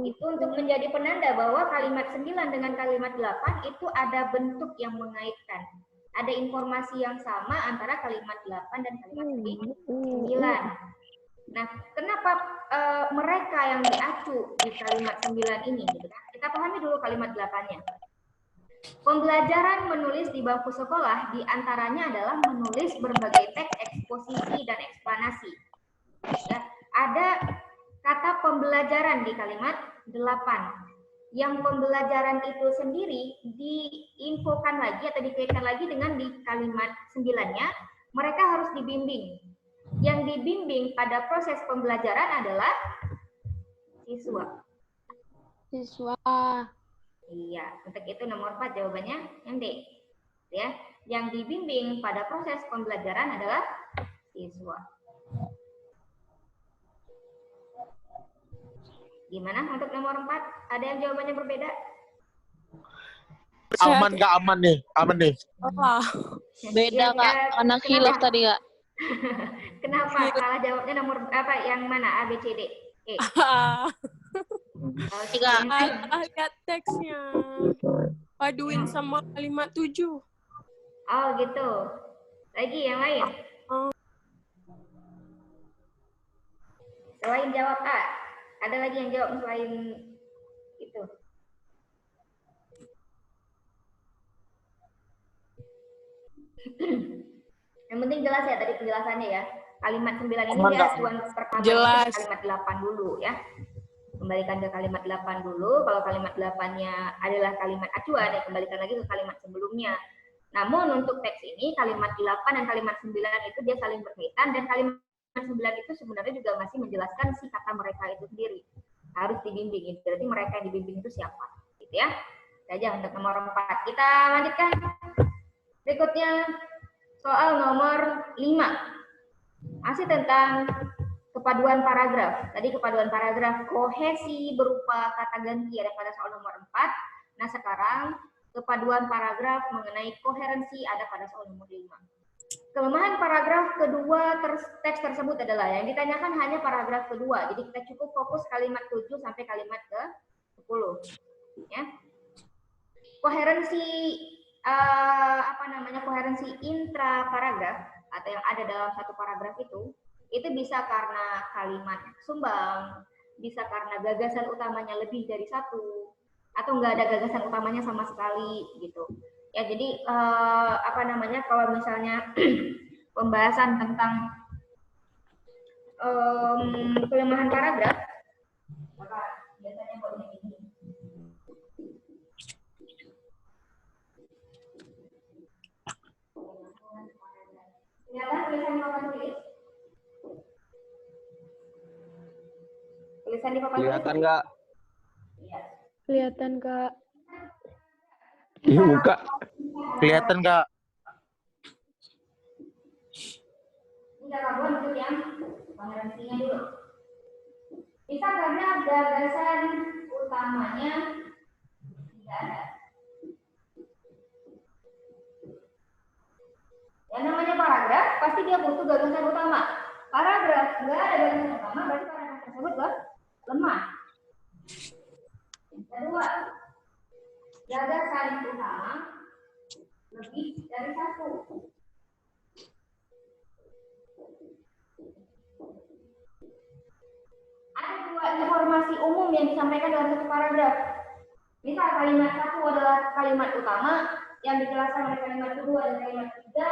Itu untuk menjadi penanda bahwa kalimat 9 dengan kalimat 8 itu ada bentuk yang mengaitkan. Ada informasi yang sama antara kalimat 8 dan kalimat 9. Nah, kenapa mereka yang diacu di kalimat 9 ini? Gitu kan? Kita pahami dulu kalimat 8-nya. Pembelajaran menulis di bangku sekolah diantaranya adalah menulis berbagai teks eksposisi dan eksplanasi. Ya, ada kata pembelajaran di kalimat 8. Yang pembelajaran itu sendiri diinfokan lagi atau dikaitkan lagi dengan di kalimat 9-nya, mereka harus dibimbing. Yang dibimbing pada proses pembelajaran adalah siswa. Iya, untuk itu nomor 4 jawabannya yang D. Ya, yang dibimbing pada proses pembelajaran adalah siswa. Gimana untuk nomor 4? Ada yang jawabannya berbeda? Aman nggak aman nih? Aman nih. Beda Kak, anak hilaf tadi Kak. Kenapa? Salah jawabnya nomor apa? Yang mana? A, B, C, D, E. Tiga. Lihat teksnya. Paduin sama kalimat 7. Oh gitu. Lagi yang lain? Selain jawab A, ada lagi yang jawab selain itu? Yang penting jelas ya tadi penjelasannya ya. Kalimat 9 ini dia acuan pertama Jelas. kalimat 8 dulu ya. Kembalikan ke kalimat 8 dulu. Kalau kalimat 8-nya adalah kalimat acuan, ya kembalikan lagi ke kalimat sebelumnya. Namun untuk teks ini kalimat 8 dan kalimat 9 itu dia saling berkaitan, dan kalimat 9 itu sebenarnya juga masih menjelaskan si kata mereka itu sendiri. Harus dibimbing. Berarti mereka yang dibimbing itu siapa? Gitu ya. Saja untuk nomor 4. Kita lanjutkan. Berikutnya soal nomor 5. Masih tentang kepaduan paragraf. Tadi kepaduan paragraf kohesi berupa kata ganti ada pada soal nomor 4. Nah, sekarang kepaduan paragraf mengenai koherensi ada pada soal nomor 5. Kelemahan paragraf kedua teks tersebut adalah yang ditanyakan hanya paragraf kedua. Jadi kita cukup fokus kalimat 7 sampai kalimat ke 10. Ya. Koherensi koherensi intra paragraf atau yang ada dalam satu paragraf itu bisa karena kalimat sumbang, bisa karena gagasan utamanya lebih dari satu, atau nggak ada gagasan utamanya sama sekali gitu. Ya jadi kalau misalnya pembahasan tentang kelemahan paragraf, maka biasanya boleh ini. Kelihatan tulisan di papan tulis? Tulisan di papan tulis? Kelihatan nggak? Iya. Kelihatan, Kak. Iya, buka. Kelihatan nggak? Enggak kabuan itu yang koherensinya dulu. Bisa karena gagasan utamanya tidak ada. Yang namanya paragraf pasti dia butuh gagasan utama. Paragraf nggak ada gagasan utama berarti paragraf tersebut lemah. Yang kedua, gagasan utama lebih dari satu. Ada dua informasi umum yang disampaikan dalam satu paragraf. Misal kalimat satu adalah kalimat utama yang dijelaskan oleh kalimat kedua dan kalimat ketiga.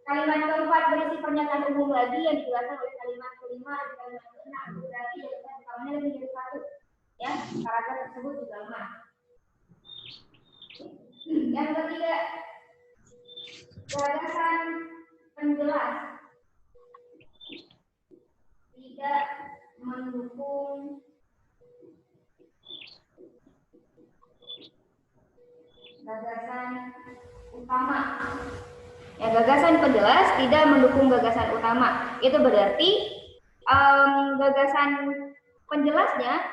Kalimat keempat berisi pernyataan umum lagi yang dijelaskan oleh kalimat kelima dan kalimat keenam. Berarti gagasan utamanya lebih dari satu. Ya, paragraf tersebut juga lemah. Yang ketiga, gagasan penjelas tidak mendukung gagasan utama. Ya, gagasan penjelas tidak mendukung gagasan utama. Itu berarti gagasan penjelasnya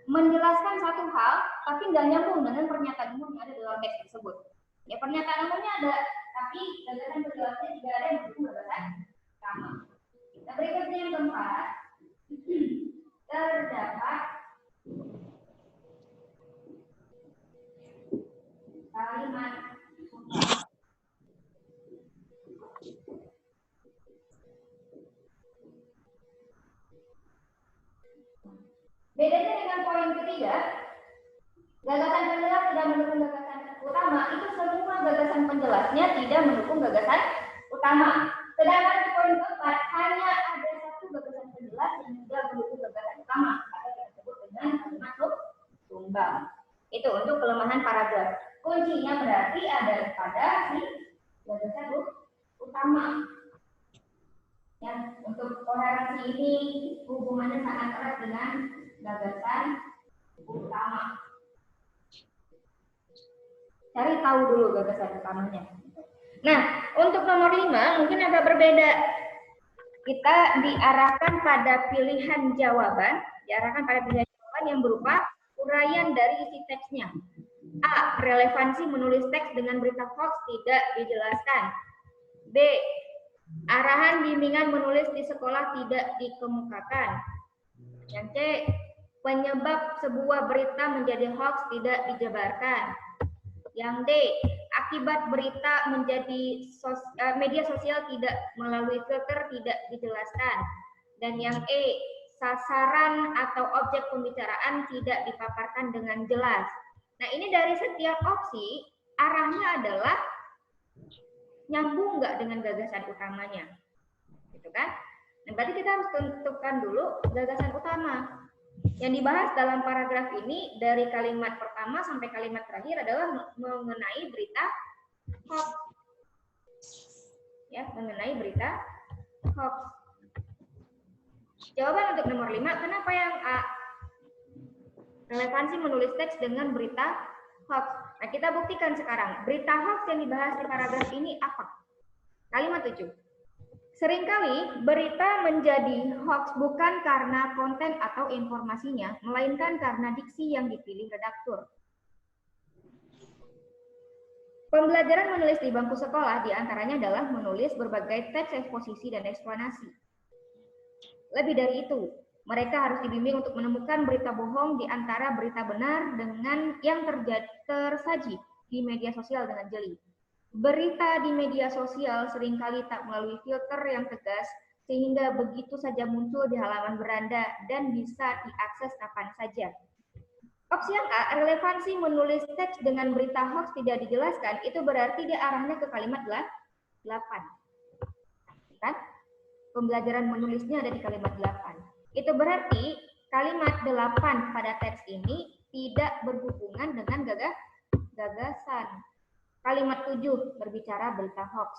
menjelaskan satu hal, tapi nggak nyambung dengan pernyataan umum yang ada dalam teks tersebut. Ya, pernyataan umumnya ada, tapi gagasan penjelasnya tidak ada yang mendukung gagasan utama. Nah, berikutnya yang keempat, terdapat kalimat sumbang. Bedanya dengan poin ketiga, gagasan penjelas tidak mendukung gagasan utama, itu semua gagasan penjelasnya tidak mendukung gagasan utama. Sedangkan di poin keempat, hanya ada satu gagasan penjelas yang juga mendukung gagasan utama, atau yang disebut dengan kalimat sumbang. Itu untuk kelemahan paragraf. Kuncinya berarti ada pada si gagasan utama. Ya, untuk koherensi ini hubungannya sangat erat dengan gagasan utama. Cari tahu dulu gagasan utamanya. Nah, untuk nomor 5 mungkin agak berbeda. Kita diarahkan pada pilihan jawaban, yang berupa uraian dari isi teksnya. A. Relevansi menulis teks dengan berita hoax tidak dijelaskan. B. Arahan bimbingan menulis di sekolah tidak dikemukakan. Yang C. penyebab sebuah berita menjadi hoax tidak dijabarkan. Yang D, akibat berita menjadi media sosial tidak melalui filter tidak dijelaskan. Dan yang E, sasaran atau objek pembicaraan tidak dipaparkan dengan jelas. Nah, ini dari setiap opsi arahnya adalah nyambung nggak dengan gagasan utamanya, gitu kan? Nah, berarti kita harus tentukan dulu gagasan utama. Yang dibahas dalam paragraf ini dari kalimat pertama sampai kalimat terakhir adalah mengenai berita hoax. Ya, mengenai berita hoax. Jawaban untuk nomor 5, kenapa yang A? Relevansi menulis teks dengan berita hoax. Nah, kita buktikan sekarang. Berita hoax yang dibahas di paragraf ini apa? Kalimat 7. Seringkali berita menjadi hoax bukan karena konten atau informasinya, melainkan karena diksi yang dipilih redaktur. Pembelajaran menulis di bangku sekolah diantaranya adalah menulis berbagai teks eksposisi dan eksplanasi. Lebih dari itu, mereka harus dibimbing untuk menemukan berita bohong di antara berita benar dengan yang tersaji di media sosial dengan jeli. Berita di media sosial seringkali tak melalui filter yang tegas, sehingga begitu saja muncul di halaman beranda dan bisa diakses kapan saja. Opsi yang A, relevansi menulis teks dengan berita hoax tidak dijelaskan, itu berarti dia arahnya ke kalimat 8. Kan? Pembelajaran menulisnya ada di kalimat 8. Itu berarti kalimat 8 pada teks ini tidak berhubungan dengan gagasan. Kalimat 7 berbicara berita hoax.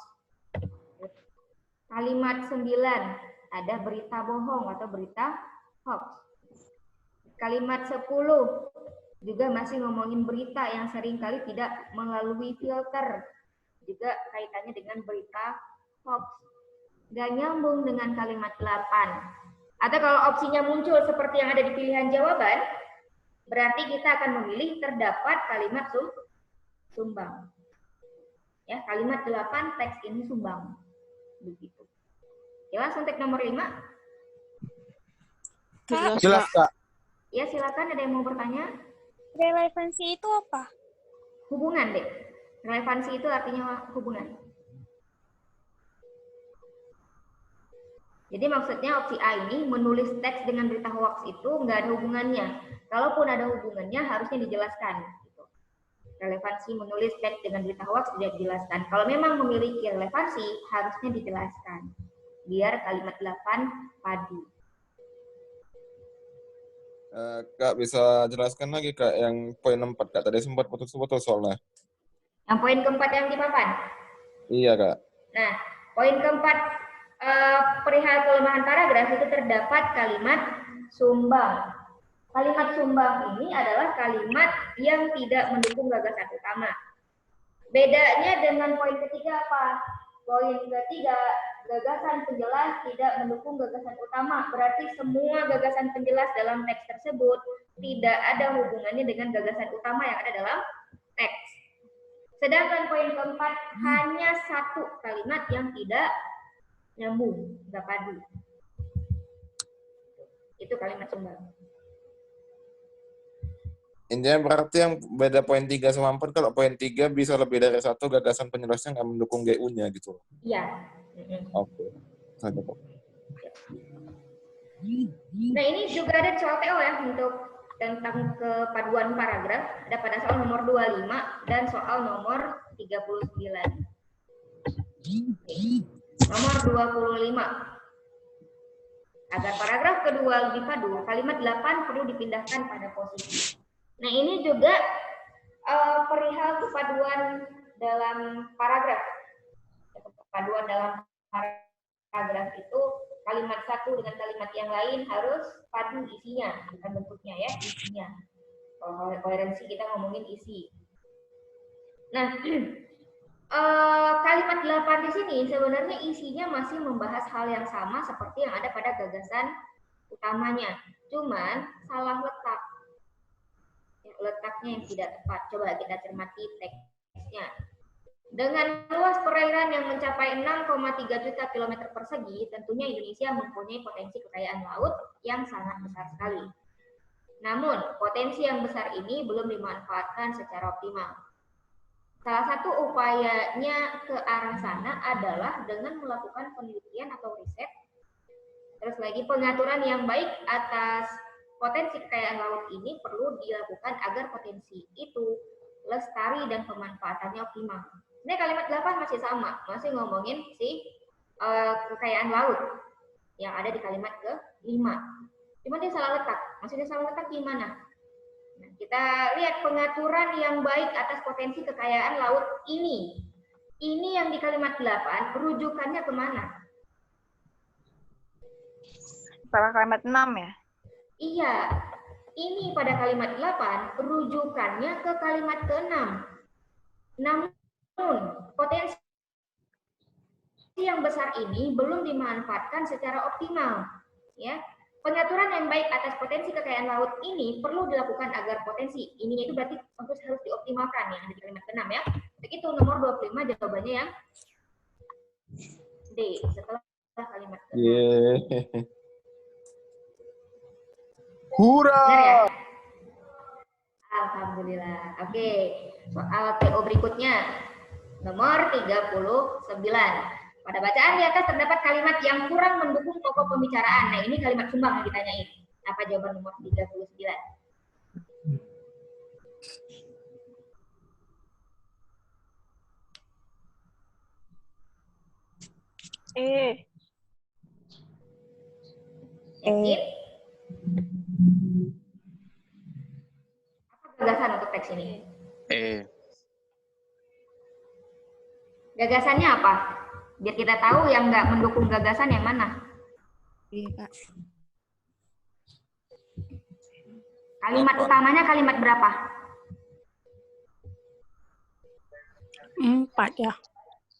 Kalimat 9 ada berita bohong atau berita hoax. Kalimat 10 juga masih ngomongin berita yang seringkali tidak melalui filter. Juga kaitannya dengan berita hoax. Gak nyambung dengan kalimat 8. Atau kalau opsinya muncul seperti yang ada di pilihan jawaban, berarti kita akan memilih terdapat kalimat sumbang. Ya, kalimat 8 teks ini sumbang. Begitu. Jelas untuk nomor 5? Jelas, Kak. Ya, silakan ada yang mau bertanya? Relevansi itu apa? Hubungan, Dek. Relevansi itu artinya hubungan. Jadi maksudnya opsi A ini menulis teks dengan berita hoax itu nggak ada hubungannya. Kalaupun ada hubungannya harusnya dijelaskan. Relevansi menulis teks dengan berita hoax tidak dijelaskan. Kalau memang memiliki relevansi, harusnya dijelaskan. Biar kalimat 8 padu. Kak, bisa jelaskan lagi, Kak, yang poin 4, Kak. Tadi sempat putus-putus soalnya. Yang poin keempat yang di papan? Iya, Kak. Nah, poin keempat, perihal kelemahan paragraf itu terdapat kalimat sumbang. Kalimat sumbang ini adalah kalimat yang tidak mendukung gagasan utama. Bedanya dengan poin ketiga apa? Poin ketiga, gagasan penjelas tidak mendukung gagasan utama. Berarti semua gagasan penjelas dalam teks tersebut tidak ada hubungannya dengan gagasan utama yang ada dalam teks. Sedangkan poin keempat, hanya satu kalimat yang tidak nyambung, nggak padu. Itu kalimat sumbang. Intinya berarti yang beda poin 3 sama 4, kalau poin 3 bisa lebih dari satu gagasan penjelasnya nggak mendukung GU-nya gitu. Iya. Oke. Saja, Pak. Nah, ini juga ada soal TO ya untuk tentang kepaduan paragraf. Ada pada soal nomor 25 dan soal nomor 39. Nomor 25. Agar paragraf kedua lebih padu, kalimat 8 perlu dipindahkan pada posisi. Nah, ini juga perihal kepaduan dalam paragraf. Kepaduan dalam paragraf itu kalimat satu dengan kalimat yang lain harus padu isinya, bukan bentuknya ya, isinya. Kalau koherensi kita ngomongin isi. Nah, kalimat 8 di sini sebenarnya isinya masih membahas hal yang sama seperti yang ada pada gagasan utamanya. Cuman salah letak. Letaknya yang tidak tepat. Coba kita cermati teksnya. Dengan luas perairan yang mencapai 6,3 juta kilometer persegi, tentunya Indonesia mempunyai potensi kekayaan laut yang sangat besar sekali. Namun, potensi yang besar ini belum dimanfaatkan secara optimal. Salah satu upayanya ke arah sana adalah dengan melakukan penelitian atau riset. Terus lagi, pengaturan yang baik atas potensi kekayaan laut ini perlu dilakukan agar potensi itu lestari dan pemanfaatannya optimal. Ini kalimat 8 masih sama, masih ngomongin si kekayaan laut yang ada di kalimat ke-5. Cuma dia salah letak. Maksudnya salah letak gimana? Nah, kita lihat pengaturan yang baik atas potensi kekayaan laut ini. Ini yang di kalimat 8, rujukannya kemana? Pada kalimat 6 ya? Iya, ini pada kalimat 8, rujukannya ke kalimat ke-6. Namun, potensi yang besar ini belum dimanfaatkan secara optimal. Ya, pengaturan yang baik atas potensi kekayaan laut ini perlu dilakukan agar potensi ini itu berarti harus dioptimalkan yang ada di kalimat ke-6 ya. Untuk itu nomor 25 jawabannya yang D setelah kalimat ke-6. Hurra! Benar ya? Alhamdulillah. Oke, soal TO berikutnya nomor 39. Pada bacaan di atas terdapat kalimat yang kurang mendukung pokok pembicaraan. Nah, ini kalimat sumbang yang ditanyain. Apa jawaban nomor 39? Yakin? Apa gagasan untuk teks ini? Gagasannya apa? Biar kita tahu yang nggak mendukung gagasan yang mana. Iya, Kak. Kalimat utamanya kalimat berapa? 4 ya.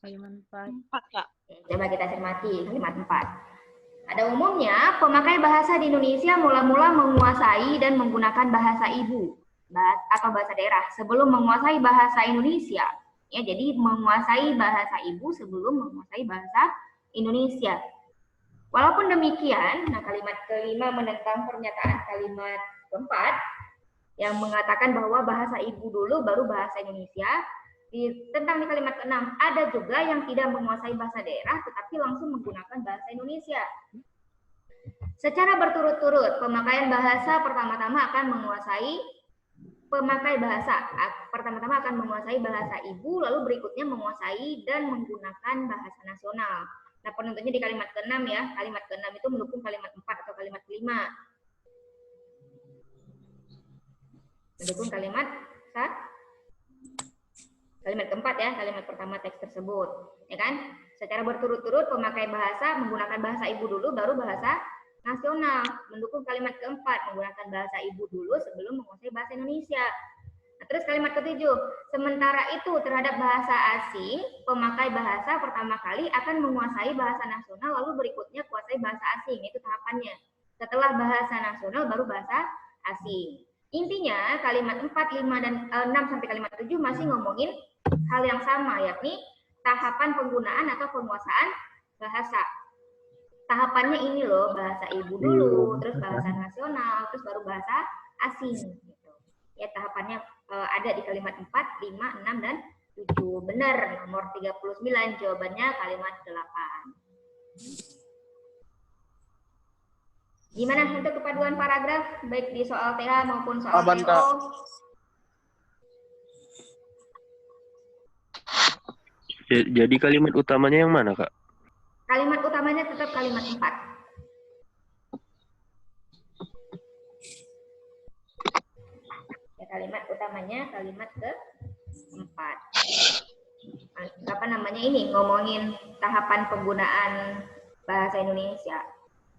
Kalimat 4, Kak. Coba kita cermati kalimat 4. Pada umumnya, pemakai bahasa di Indonesia mula-mula menguasai dan menggunakan bahasa ibu atau bahasa daerah sebelum menguasai bahasa Indonesia. Ya, jadi menguasai bahasa ibu sebelum menguasai bahasa Indonesia. Walaupun demikian, nah kalimat ke-5 menentang pernyataan kalimat ke-4 yang mengatakan bahwa bahasa ibu dulu baru bahasa Indonesia. Tentang di kalimat ke-6, ada juga yang tidak menguasai bahasa daerah tetapi langsung menggunakan bahasa Indonesia. Secara berturut-turut, pemakaian bahasa pertama-tama akan menguasai bahasa ibu, lalu berikutnya menguasai dan menggunakan bahasa nasional. Nah, penentunya di kalimat ke-6 ya. Kalimat ke-6 itu mendukung kalimat 4 atau kalimat ke-5. Mendukung kalimat keempat ya, kalimat pertama teks tersebut. Ya kan? Secara berturut-turut pemakai bahasa menggunakan bahasa ibu dulu baru bahasa nasional. Mendukung kalimat keempat, menggunakan bahasa ibu dulu sebelum menguasai bahasa Indonesia. Nah, terus kalimat ke-7, sementara itu terhadap bahasa asing, pemakai bahasa pertama kali akan menguasai bahasa nasional, lalu berikutnya kuasai bahasa asing, itu tahapannya. Setelah bahasa nasional baru bahasa asing. Intinya kalimat 4, 5, dan 6 sampai kalimat 7 masih ngomongin hal yang sama, yakni tahapan penggunaan atau penguasaan bahasa. Tahapannya ini loh, bahasa ibu dulu, terus bahasa nasional, terus baru bahasa asing. Gitu. Ya, tahapannya ada di kalimat 4, 5, 6, dan 7. Benar, nomor 39 jawabannya kalimat 8. Gimana untuk kepaduan paragraf, baik di soal TH maupun soal TO? Jadi kalimat utamanya yang mana, Kak? Kalimat utamanya tetap kalimat 4. Ya, kalimat utamanya kalimat ke-4. Apa namanya ini? Ngomongin tahapan penggunaan bahasa Indonesia.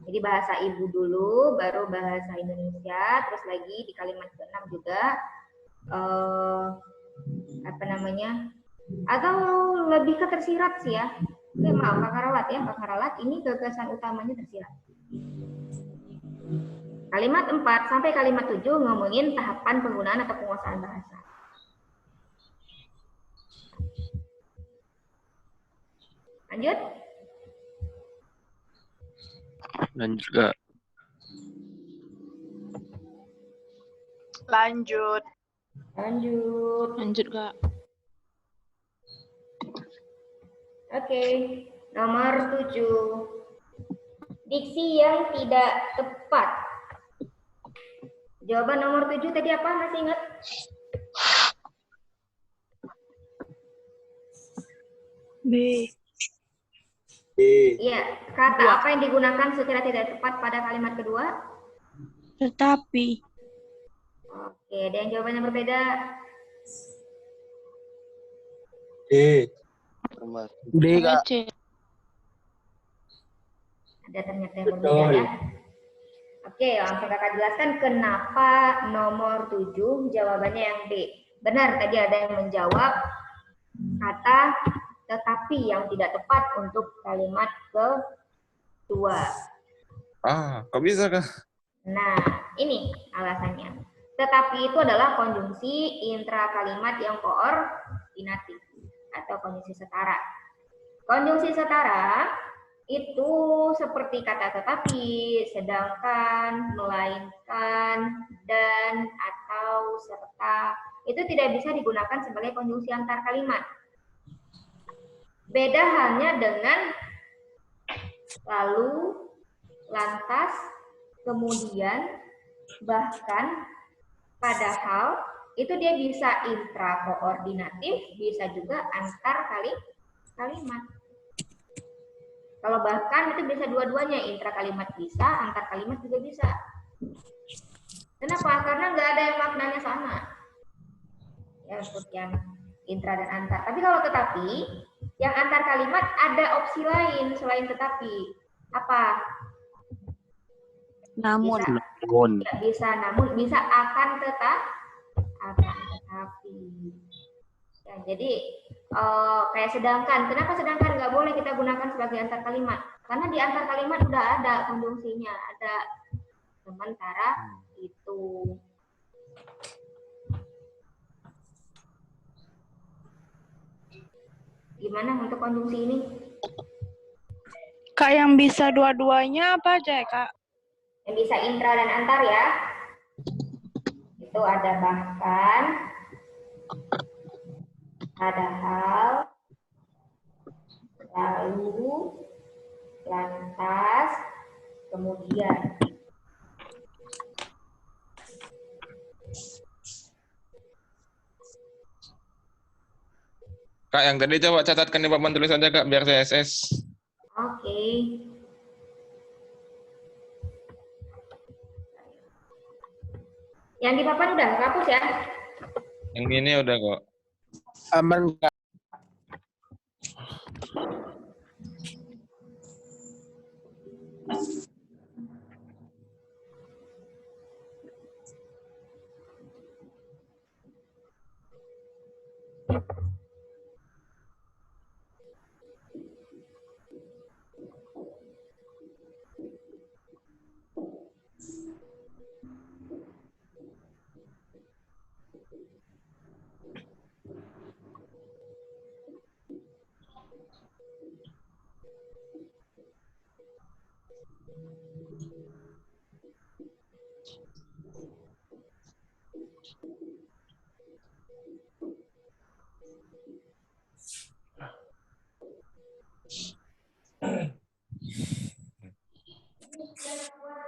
Jadi bahasa ibu dulu, baru bahasa Indonesia, terus lagi di kalimat ke-6 juga apa namanya? Atau lebih ke tersirat sih ya. Maaf, Kak Haralat ya, Kak Haralat, ini gagasan utamanya tersirat. Kalimat 4 sampai kalimat 7 ngomongin tahapan penggunaan atau penguasaan bahasa. Lanjut. Lanjut, Kak. Lanjut. Lanjut. Lanjut, Kak. Oke, nomor 7. Diksi yang tidak tepat. Jawaban nomor 7 tadi apa? Masih ingat? B. Iya, kata apa yang digunakan secara tidak tepat pada kalimat kedua? Tetapi. Oke, ada yang jawabannya berbeda? D, Kak. C. Ada ternyata yang berbeda ya. Oke, langsung kakak jelaskan kenapa nomor 7 jawabannya yang B. Benar, tadi ada yang menjawab kata tetapi yang tidak tepat untuk kalimat kedua. Kok bisa, Kak? Nah, ini alasannya. Tetapi itu adalah konjungsi intra kalimat yang koordinatif atau konjungsi setara. Konjungsi setara itu seperti kata tetapi, sedangkan, melainkan, dan, atau, serta. Itu tidak bisa digunakan sebagai konjungsi antar kalimat. Beda halnya dengan lalu, lantas, kemudian, bahkan, padahal, itu dia bisa intrakoordinatif, bisa juga antar kalimat. Kalau bahkan itu bisa dua-duanya, intra kalimat bisa, antar kalimat juga bisa. Kenapa? Karena nggak ada yang maknanya sama. Ya, untuk yang intra dan antar. Tapi kalau tetapi, yang antar kalimat ada opsi lain selain tetapi. Apa? Namun. Bisa namun, bisa akan tetapi. Ya, jadi kayak sedangkan. Kenapa sedangkan nggak boleh kita gunakan sebagai antar kalimat? Karena di antar kalimat udah ada konjungsinya, ada sementara itu. Gimana untuk konjungsi ini? Kak, yang bisa dua-duanya apa aja ya, Kak? Yang bisa intra dan antar ya. Itu ada bahkan, padahal, lalu, lantas, kemudian. Kak, yang tadi coba catatkan di papan tulis aja, Kak, biar saya SS. Oke. Yang di papan udah hapus ya? Yang ini udah kok. Aman, Kak.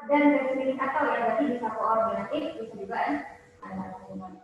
Dan garis atau ya berarti bisa koordinatif, bisa juga antar kalimat.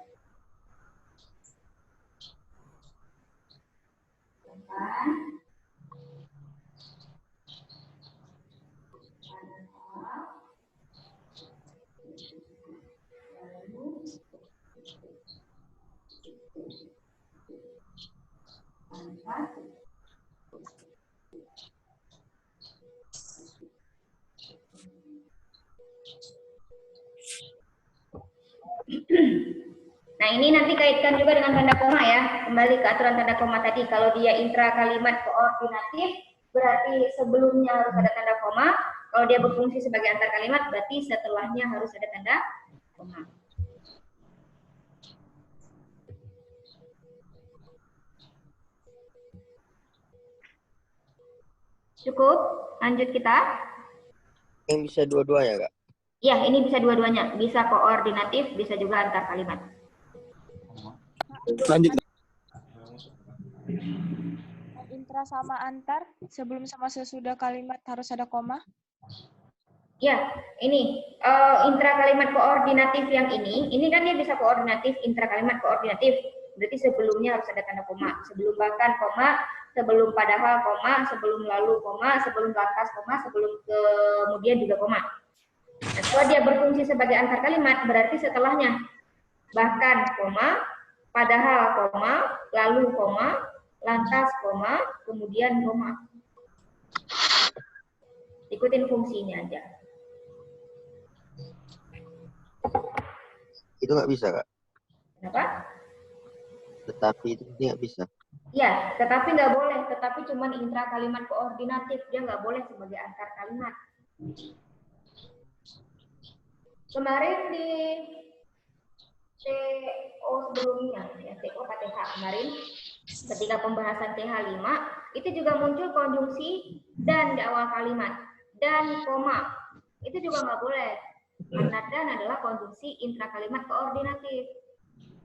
Nah, ini nanti kaitkan juga dengan tanda koma ya. Kembali ke aturan tanda koma tadi. Kalau dia intra kalimat koordinatif, berarti sebelumnya harus ada tanda koma. Kalau dia berfungsi sebagai antar kalimat, berarti setelahnya harus ada tanda koma. Cukup? Lanjut kita. Yang bisa dua-duanya, Kak. Ya, ini bisa dua-duanya. Bisa koordinatif, bisa juga antar kalimat. Lanjut. Intra sama antar, sebelum sama sesudah kalimat harus ada koma. Ya, ini intra kalimat koordinatif yang ini kan dia bisa koordinatif, intra kalimat koordinatif. Berarti sebelumnya harus ada tanda koma, sebelum bahkan koma, sebelum padahal koma, sebelum lalu koma, sebelum lantas koma, sebelum kemudian juga koma. Nah, kalau dia berfungsi sebagai antar kalimat, berarti setelahnya bahkan koma, padahal koma, lalu koma, lantas koma, kemudian koma. Ikutin fungsinya aja. Itu nggak bisa, Kak. Kenapa? Tetapi itu nggak bisa. Ya, tetapi nggak boleh. Tetapi cuma intra kalimat koordinatif. Dia nggak boleh sebagai antar kalimat. Kemarin di TO sebelumnya, ya, TO KTH kemarin, ketika pembahasan TH5, itu juga muncul konjungsi dan di awal kalimat. Dan koma. Itu juga nggak boleh. Karena dan adalah konjungsi intra kalimat koordinatif.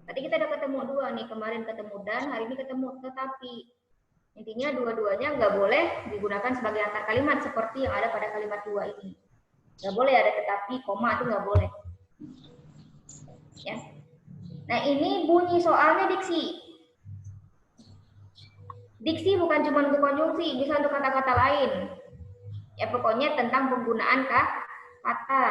Tadi kita udah ketemu dua nih, kemarin ketemu dan, hari ini ketemu tetapi. Intinya dua-duanya nggak boleh digunakan sebagai antar kalimat seperti yang ada pada kalimat dua ini. Nggak boleh ada tetapi, koma itu nggak boleh. Ya. Nah ini bunyi soalnya diksi. Diksi bukan cuma untuk konjungsi, bisa untuk kata-kata lain. Ya pokoknya tentang penggunaan kata.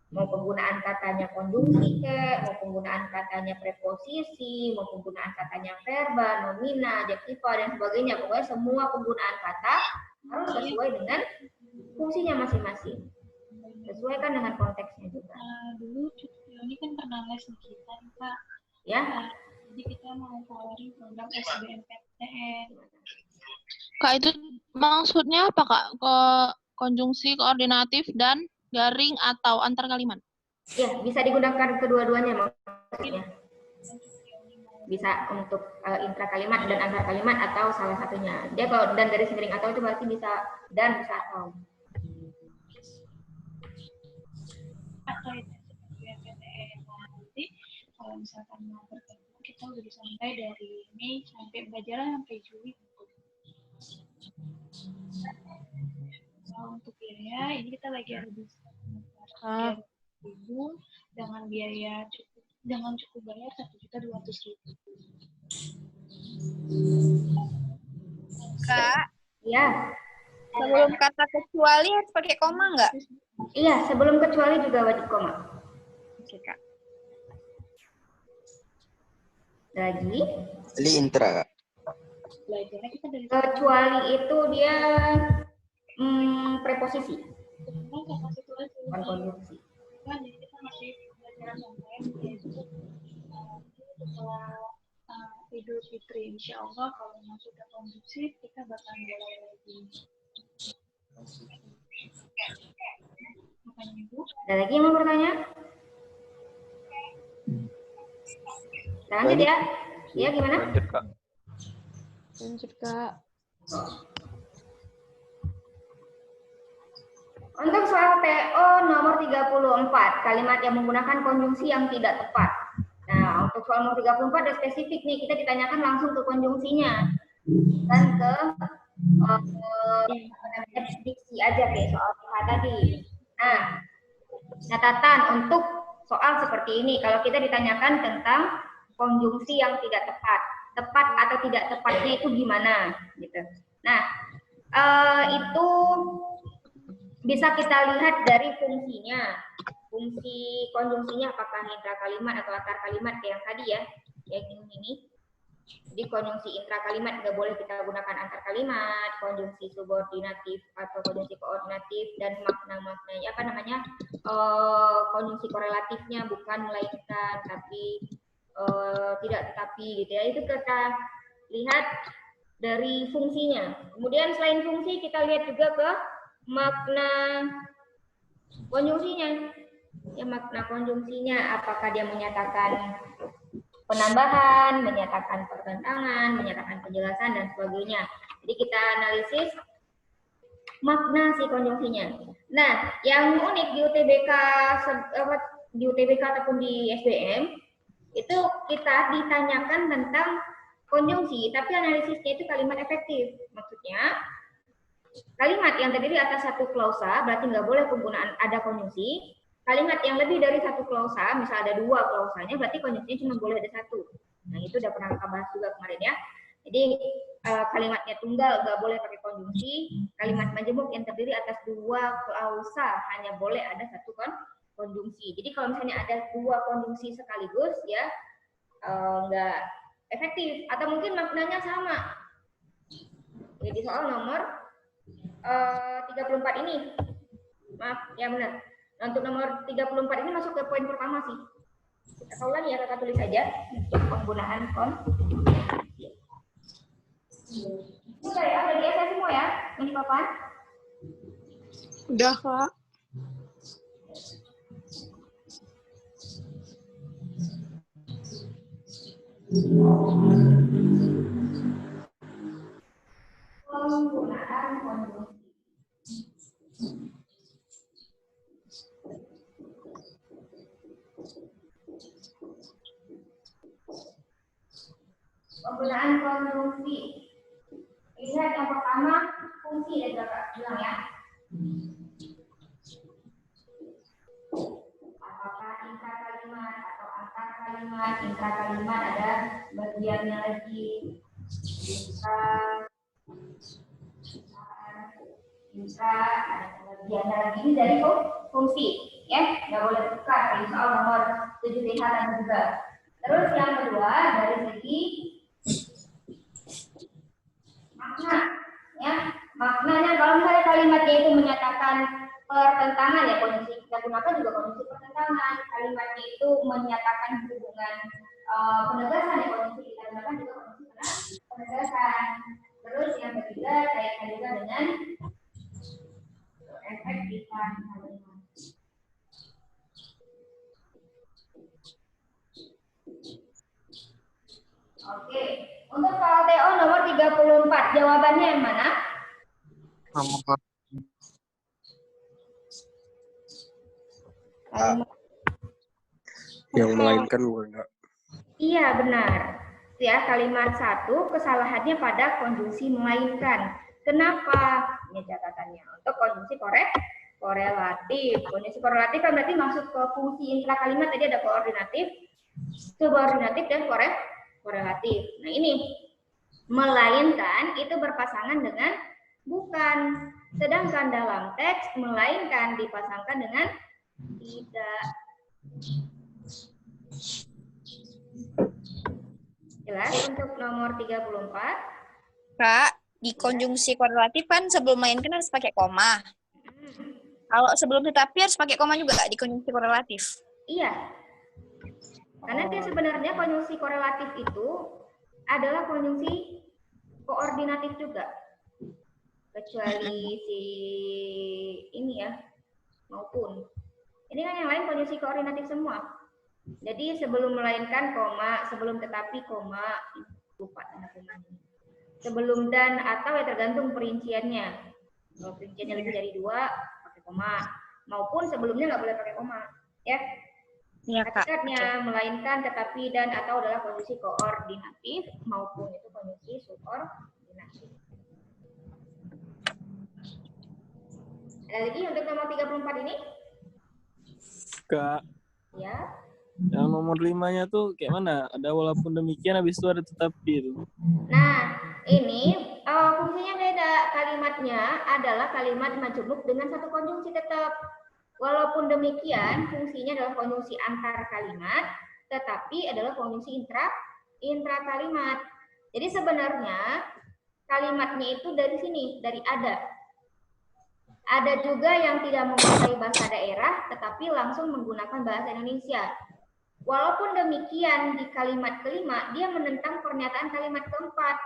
Mau penggunaan katanya konjungsi mau penggunaan katanya preposisi, mau penggunaan katanya verba, nomina, adjektiva dan sebagainya. Pokoknya semua penggunaan kata harus sesuai dengan fungsinya masing-masing. Sesuaikan dengan konteksnya juga. Dulu ini kan pernah les di kita, Kak. Ya. Jadi kita mau tawarin program SBMPTN. Kak, itu maksudnya apa, Kak? Konjungsi koordinatif dan garing atau antar kalimat? Ya, bisa digunakan kedua-duanya maksudnya. Bisa untuk intra kalimat dan antar kalimat atau salah satunya. Dia kalau dan garis miring atau itu berarti bisa dan bisa atau. Atau itu SBMPTN. Nanti kalau misalkan mau bertemu, kita udah bisa mulai dari Mei sampai berjalan sampai Juli. Untuk biaya ini kita lagi ada di ribu dengan biaya cukup bayar 1.200.000. Kak, Ya. sebelum kata kecuali harus pakai koma nggak? Iya, sebelum kecuali juga wajib koma. Oke, Kak. Lagi. Ini intra, Kak. Belajarnya kita dari Kecuali itu dia preposisi. Bukan konjungsi. Kan jadi kita masih belajar yang lain yaitu setelah Idul Fitri, insya Allah kalau sudah kondusif kita bakal mulai lagi. Makanya Ibu. Ada lagi yang mau bertanya? Lanjut ya. Iya gimana? Lanjut, Kak. Lanjut, Kak. Untuk soal TO nomor 34, kalimat yang menggunakan konjungsi yang tidak tepat. Nah, untuk soal nomor 34 ada spesifik nih, kita ditanyakan langsung ke konjungsinya. Dan ke diksi aja kayak soal tadi. Nah, catatan untuk soal seperti ini, kalau kita ditanyakan tentang konjungsi yang tidak tepat. Tepat atau tidak tepatnya itu gimana? Gitu. Nah, itu bisa kita lihat dari fungsinya. Fungsi konjungsinya apakah intra kalimat atau antar kalimat kayak yang tadi ya, yang ini. Jadi konjungsi intra kalimat nggak boleh kita gunakan antar kalimat, konjungsi subordinatif atau konjungsi koordinatif dan makna-maknanya apa namanya konjungsi korelatifnya bukan melainkan tapi tidak tetapi gitu ya. Itu kita lihat dari fungsinya. Kemudian selain fungsi kita lihat juga ke makna konjungsinya. Ya, makna konjungsinya apakah dia menyatakan penambahan, menyatakan pertentangan, menyatakan penjelasan dan sebagainya. Jadi kita analisis makna si konjungsinya. Nah, yang unik di UTBK ataupun di SBM itu kita ditanyakan tentang konjungsi, tapi analisisnya itu kalimat efektif. Maksudnya kalimat yang terdiri atas satu klausa berarti nggak boleh penggunaan ada konjungsi. Kalimat yang lebih dari satu klausa, misal ada dua klausanya, berarti konjungsinya cuma boleh ada satu. Nah, itu udah pernah kita bahas juga kemarin ya. Jadi kalimatnya tunggal nggak boleh pakai konjungsi. Kalimat majemuk yang terdiri atas dua klausa hanya boleh ada satu konjungsi. Jadi kalau misalnya ada dua konjungsi sekaligus ya nggak efektif atau mungkin maknanya sama. Jadi soal nomor 34 ini. Maaf, ya benar. Nah, untuk nomor 34 ini masuk ke poin pertama sih. Kita ulang ya, kakak tulis aja. Penggunaan Udah ya, udah diasa semua ya, ini papan? Udah, Kak. Penggunaan konjungsi. Penggunaan konjungsi. Lihat yang pertama fungsi ya kakak bilang ya. Apakah intra kalimat atau antar kalimat? Intra kalimat ada bagiannya lagi. Intra ada bagiannya lagi. Ini dari fungsi ya, nggak boleh tukar. Ini soal nomor 7 dan juga. Terus yang kedua dari segi makna ya, maknanya kalau misalnya kalimatnya itu menyatakan pertentangan ya, konjungsi kita gunakan juga konjungsi pertentangan. Kalimatnya itu menyatakan hubungan penegasan ya, konjungsi kita gunakan juga konjungsi penegasan. Terus yang ketiga kaitkan juga dengan efektifan kalimat. Oke, untuk soal TO nomor 34, jawabannya yang mana? Yang melainkan bukan, Kak? Iya, benar. Ya, kalimat 1 kesalahannya pada konjungsi melainkan. Kenapa? Ini catatannya. Untuk konjungsi korelatif. Konjungsi korelatif kan berarti masuk ke fungsi intra kalimat, tadi ada koordinatif, subordinatif dan korelatif. Nah, ini melainkan itu berpasangan dengan bukan. Sedangkan dalam teks melainkan dipasangkan dengan tidak. Jelas untuk nomor 34? Kak, di konjungsi korelatif kan sebelum melainkan harus pakai koma. Kalau sebelum tetapi harus pakai koma juga di konjungsi korelatif. Iya. Karena dia sebenarnya konjungsi korelatif itu adalah konjungsi koordinatif juga. Kecuali si ini ya, maupun. Ini kan yang lain konjungsi koordinatif semua. Jadi sebelum melainkan koma, sebelum tetapi koma, lupa tanda komanya. Sebelum dan atau ya tergantung perinciannya. Kalau perinciannya lebih dari 2, pakai koma. Maupun sebelumnya nggak boleh pakai koma, ya. Iya, Kak. Hakikatnya melainkan tetapi dan atau adalah konjungsi koordinatif maupun itu konjungsi subordinatif. Ada lagi untuk nomor 34 ini? Kak. Ya. Yang nomor 5-nya tuh kayak mana? Ada walaupun demikian, habis itu ada tetapi itu. Nah, ini fungsinya beda. Kalimatnya adalah kalimat majemuk dengan satu konjungsi tetap. Walaupun demikian, fungsinya adalah konjungsi antar kalimat, tetapi adalah konjungsi intra kalimat. Jadi sebenarnya kalimatnya itu dari sini, dari ada. Ada juga yang tidak menguasai bahasa daerah, tetapi langsung menggunakan bahasa Indonesia. Walaupun demikian, di kalimat kelima, dia menentang pernyataan kalimat keempat.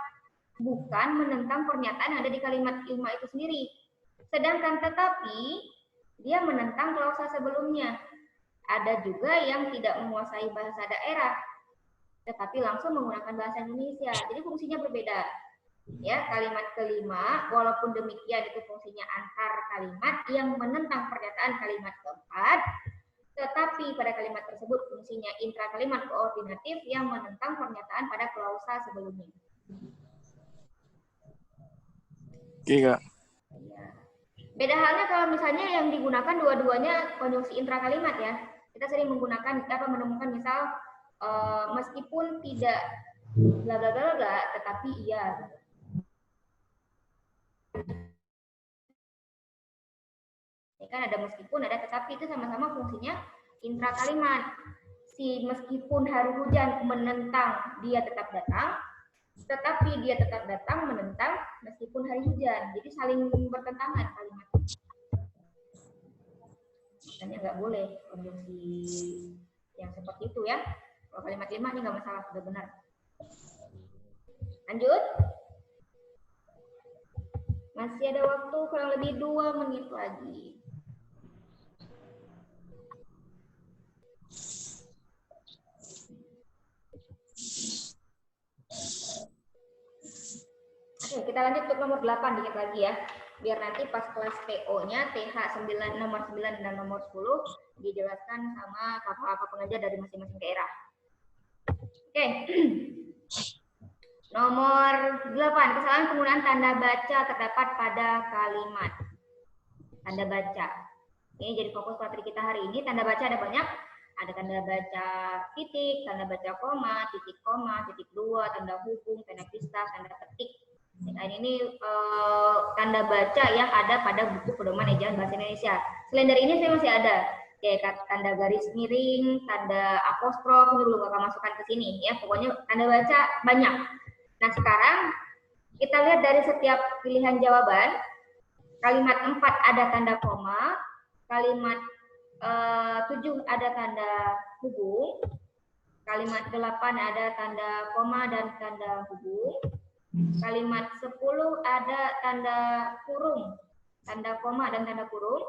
Bukan menentang pernyataan yang ada di kalimat kelima itu sendiri. Sedangkan tetapi, dia menentang klausa sebelumnya. Ada juga yang tidak menguasai bahasa daerah, tetapi langsung menggunakan bahasa Indonesia. Jadi fungsinya berbeda. Ya, kalimat kelima, walaupun demikian itu fungsinya antar kalimat yang menentang pernyataan kalimat keempat, tetapi pada kalimat tersebut fungsinya intrakalimat koordinatif yang menentang pernyataan pada klausa sebelumnya. Oke, Kak. Ya. Beda halnya kalau misalnya yang digunakan dua-duanya konjungsi intrakalimat ya. Kita sering menggunakan menemukan misal meskipun tidak bla bla bla bla, tetapi iya. Ya kan ada meskipun, ada tetapi, itu sama-sama fungsinya intrakalimat. Si meskipun hari hujan menentang dia tetap datang, tetapi dia tetap datang menentang meskipun hari hujan. Jadi saling bertentangan kalimat. Makanya nggak boleh konjungsi yang seperti itu ya. Kalau kalimat 5 ini nggak masalah, sudah benar. Lanjut. Masih ada waktu kurang lebih 2 menit lagi. Oke, kita lanjut untuk nomor 8 dikit lagi ya. Biar nanti pas kelas TO-nya, TH 9, nomor 9 dan nomor 10 dijelaskan sama kakak-kakak pengajar dari masing-masing daerah. Oke. Nomor 8, kesalahan penggunaan tanda baca terdapat pada kalimat. Tanda baca. Ini jadi fokus materi kita hari ini. Tanda baca ada banyak. Ada tanda baca titik, tanda baca koma, titik 2, tanda hubung, tanda pistah, tanda petik. Nah, ini tanda baca yang ada pada buku pedoman ejaan bahasa Indonesia. Selain dari ini saya masih ada kayak tanda garis miring, tanda apostrof, ini belum bakal masukkan ke sini ya. Pokoknya tanda baca banyak. Nah, sekarang kita lihat dari setiap pilihan jawaban. Kalimat 4 ada tanda koma, kalimat 7 ada tanda hubung, kalimat 8 ada tanda koma dan tanda hubung, kalimat 10 ada tanda kurung, tanda koma dan tanda kurung,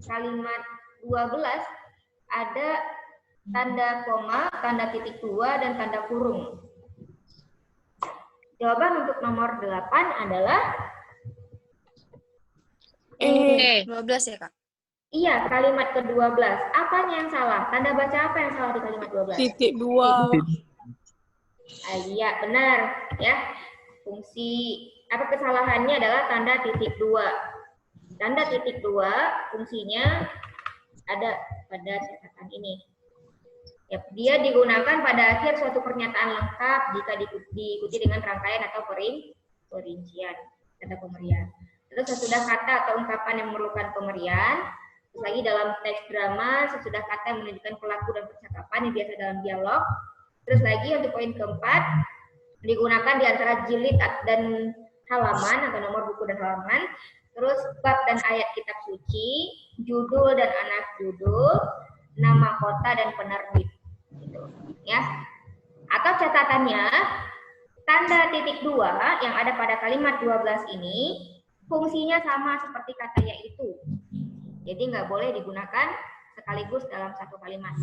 kalimat 12 ada tanda koma, tanda titik 2 dan tanda kurung. Jawaban untuk nomor 8 adalah 12 ya, Kak? Iya, kalimat ke-12. Apanya yang salah? Tanda baca apa yang salah di kalimat 12? Titik 2. Iya, benar ya. Fungsi kesalahannya adalah tanda titik 2. Tanda titik 2 fungsinya ada pada catatan ini. Ya, dia digunakan pada akhir suatu pernyataan lengkap jika diikuti dengan rangkaian atau perincian, tanda pemerian. Terus sesudah kata atau ungkapan yang memerlukan pemerian. Terus lagi dalam teks drama, sesudah kata yang menunjukkan pelaku dan percakapan yang biasa dalam dialog. Terus lagi untuk poin keempat, digunakan di antara jilid dan halaman atau nomor buku dan halaman. Terus bab dan ayat kitab suci, judul dan anak judul, nama kota dan penerbit. Gitu, ya. Atau catatannya, tanda titik 2 yang ada pada kalimat 12 ini fungsinya sama seperti kata yaitu. Jadi nggak boleh digunakan sekaligus dalam satu kalimat.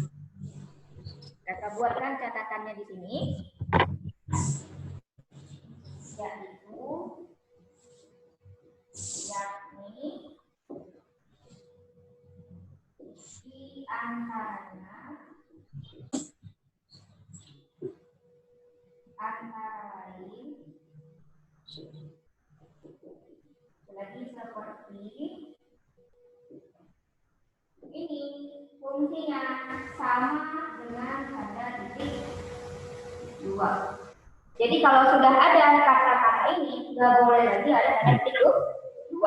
Kita buatkan catatannya di sini. Yaitu, yakni, di antaranya, antara lain, lagi seperti ini, fungsinya sama dengan tanda titik 2. Jadi kalau sudah ada kata-kata ini, nggak boleh lagi ada tanda titik 2.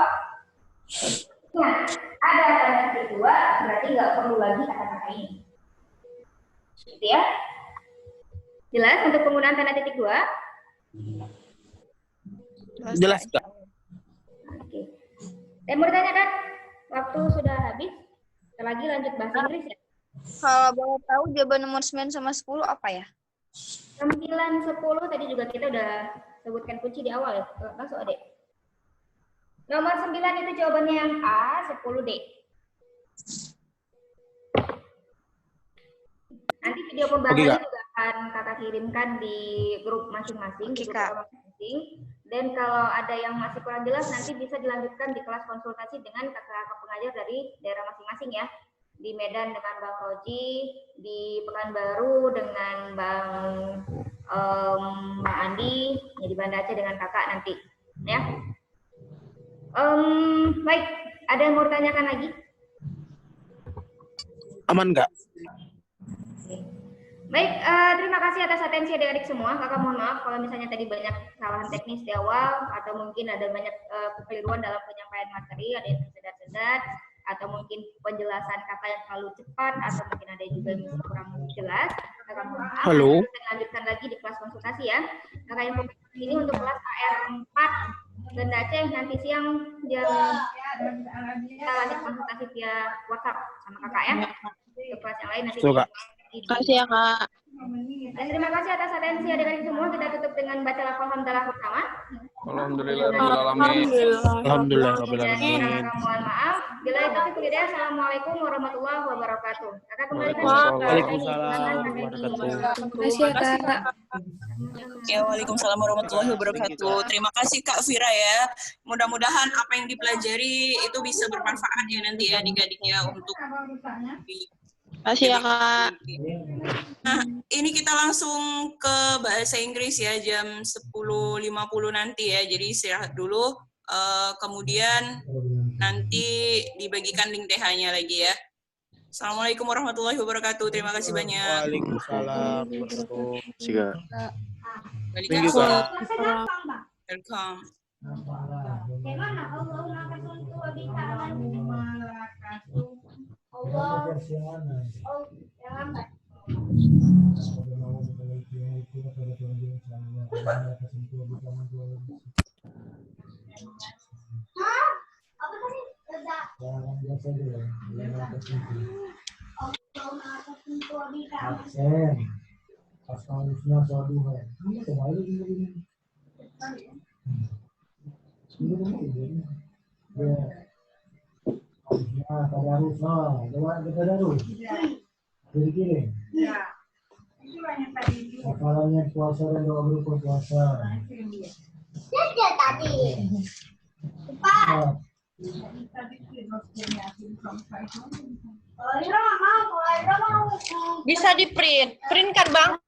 Nah, ada tanda titik 2, berarti nggak perlu lagi kata-kata ini. Gitu ya. Jelas untuk penggunaan tanda titik 2? Jelas, Kak. Oke. Saya mau ditanyakan, waktu sudah habis. Kita lagi lanjut bahasa Inggris ya. Kalau boleh tahu jawaban nomor 9 sama 10 apa ya? 9, 10 tadi juga kita udah sebutkan kunci di awal ya. Langsung Adek. Nomor 9 itu jawabannya yang A, 10 D. Nanti video pembahasannya juga akan kakak kirimkan di grup masing-masing, di grup masing-masing. Dan kalau ada yang masih kurang jelas nanti bisa dilanjutkan di kelas konsultasi dengan kakak-kakak pengajar dari daerah masing-masing ya. Di Medan dengan Bang Roji, di Pekanbaru dengan Bang Andi, ya di Banda Aceh dengan kakak nanti, ya. Baik, ada yang mau ditanyakan lagi? Aman nggak? Baik, terima kasih atas atensi adik-adik semua. Kakak mohon maaf kalau misalnya tadi banyak kesalahan teknis di awal, atau mungkin ada banyak kekeliruan dalam penyampaian materi, ada yang tersedat-sedat, atau mungkin penjelasan kakak yang terlalu cepat, atau mungkin ada juga yang kurang jelas. Kakak mohon maaf. Halo. Kita lanjutkan lagi di kelas konsultasi ya. Kakak yang ini untuk kelas AR4 Banda Aceh nanti siang jam kita lanjut konsultasi via WhatsApp sama kakak ya. Untuk kelas yang lain nanti. Terima kasih ya Kak. Dan terima kasih atas atensi adik-adik semua. Kita tutup dengan baca lafal hamdalah pertama. Alhamdulillah. Mohon maaf. Bila itu hidayah. Assalamualaikum warahmatullahi wabarakatuh. Kakak kembali ke Ya, waalaikumsalam warahmatullahi wabarakatuh. Terima kasih Kak Fira ya. Mudah-mudahan apa yang dipelajari itu bisa bermanfaat ya nanti ya adik-adiknya untuk Kasih ya Kak. Nah, ini kita langsung ke bahasa Inggris ya jam 10.50 nanti ya. Jadi istirahat dulu. Kemudian nanti dibagikan link TH-nya lagi ya. Assalamualaikum warahmatullahi wabarakatuh. Terima kasih banyak. Waalaikumsalam. Welcome. Hafalannya puasa dan doa berupa puasa. Ya tadi. Cepat. Bisa di print kan Bang?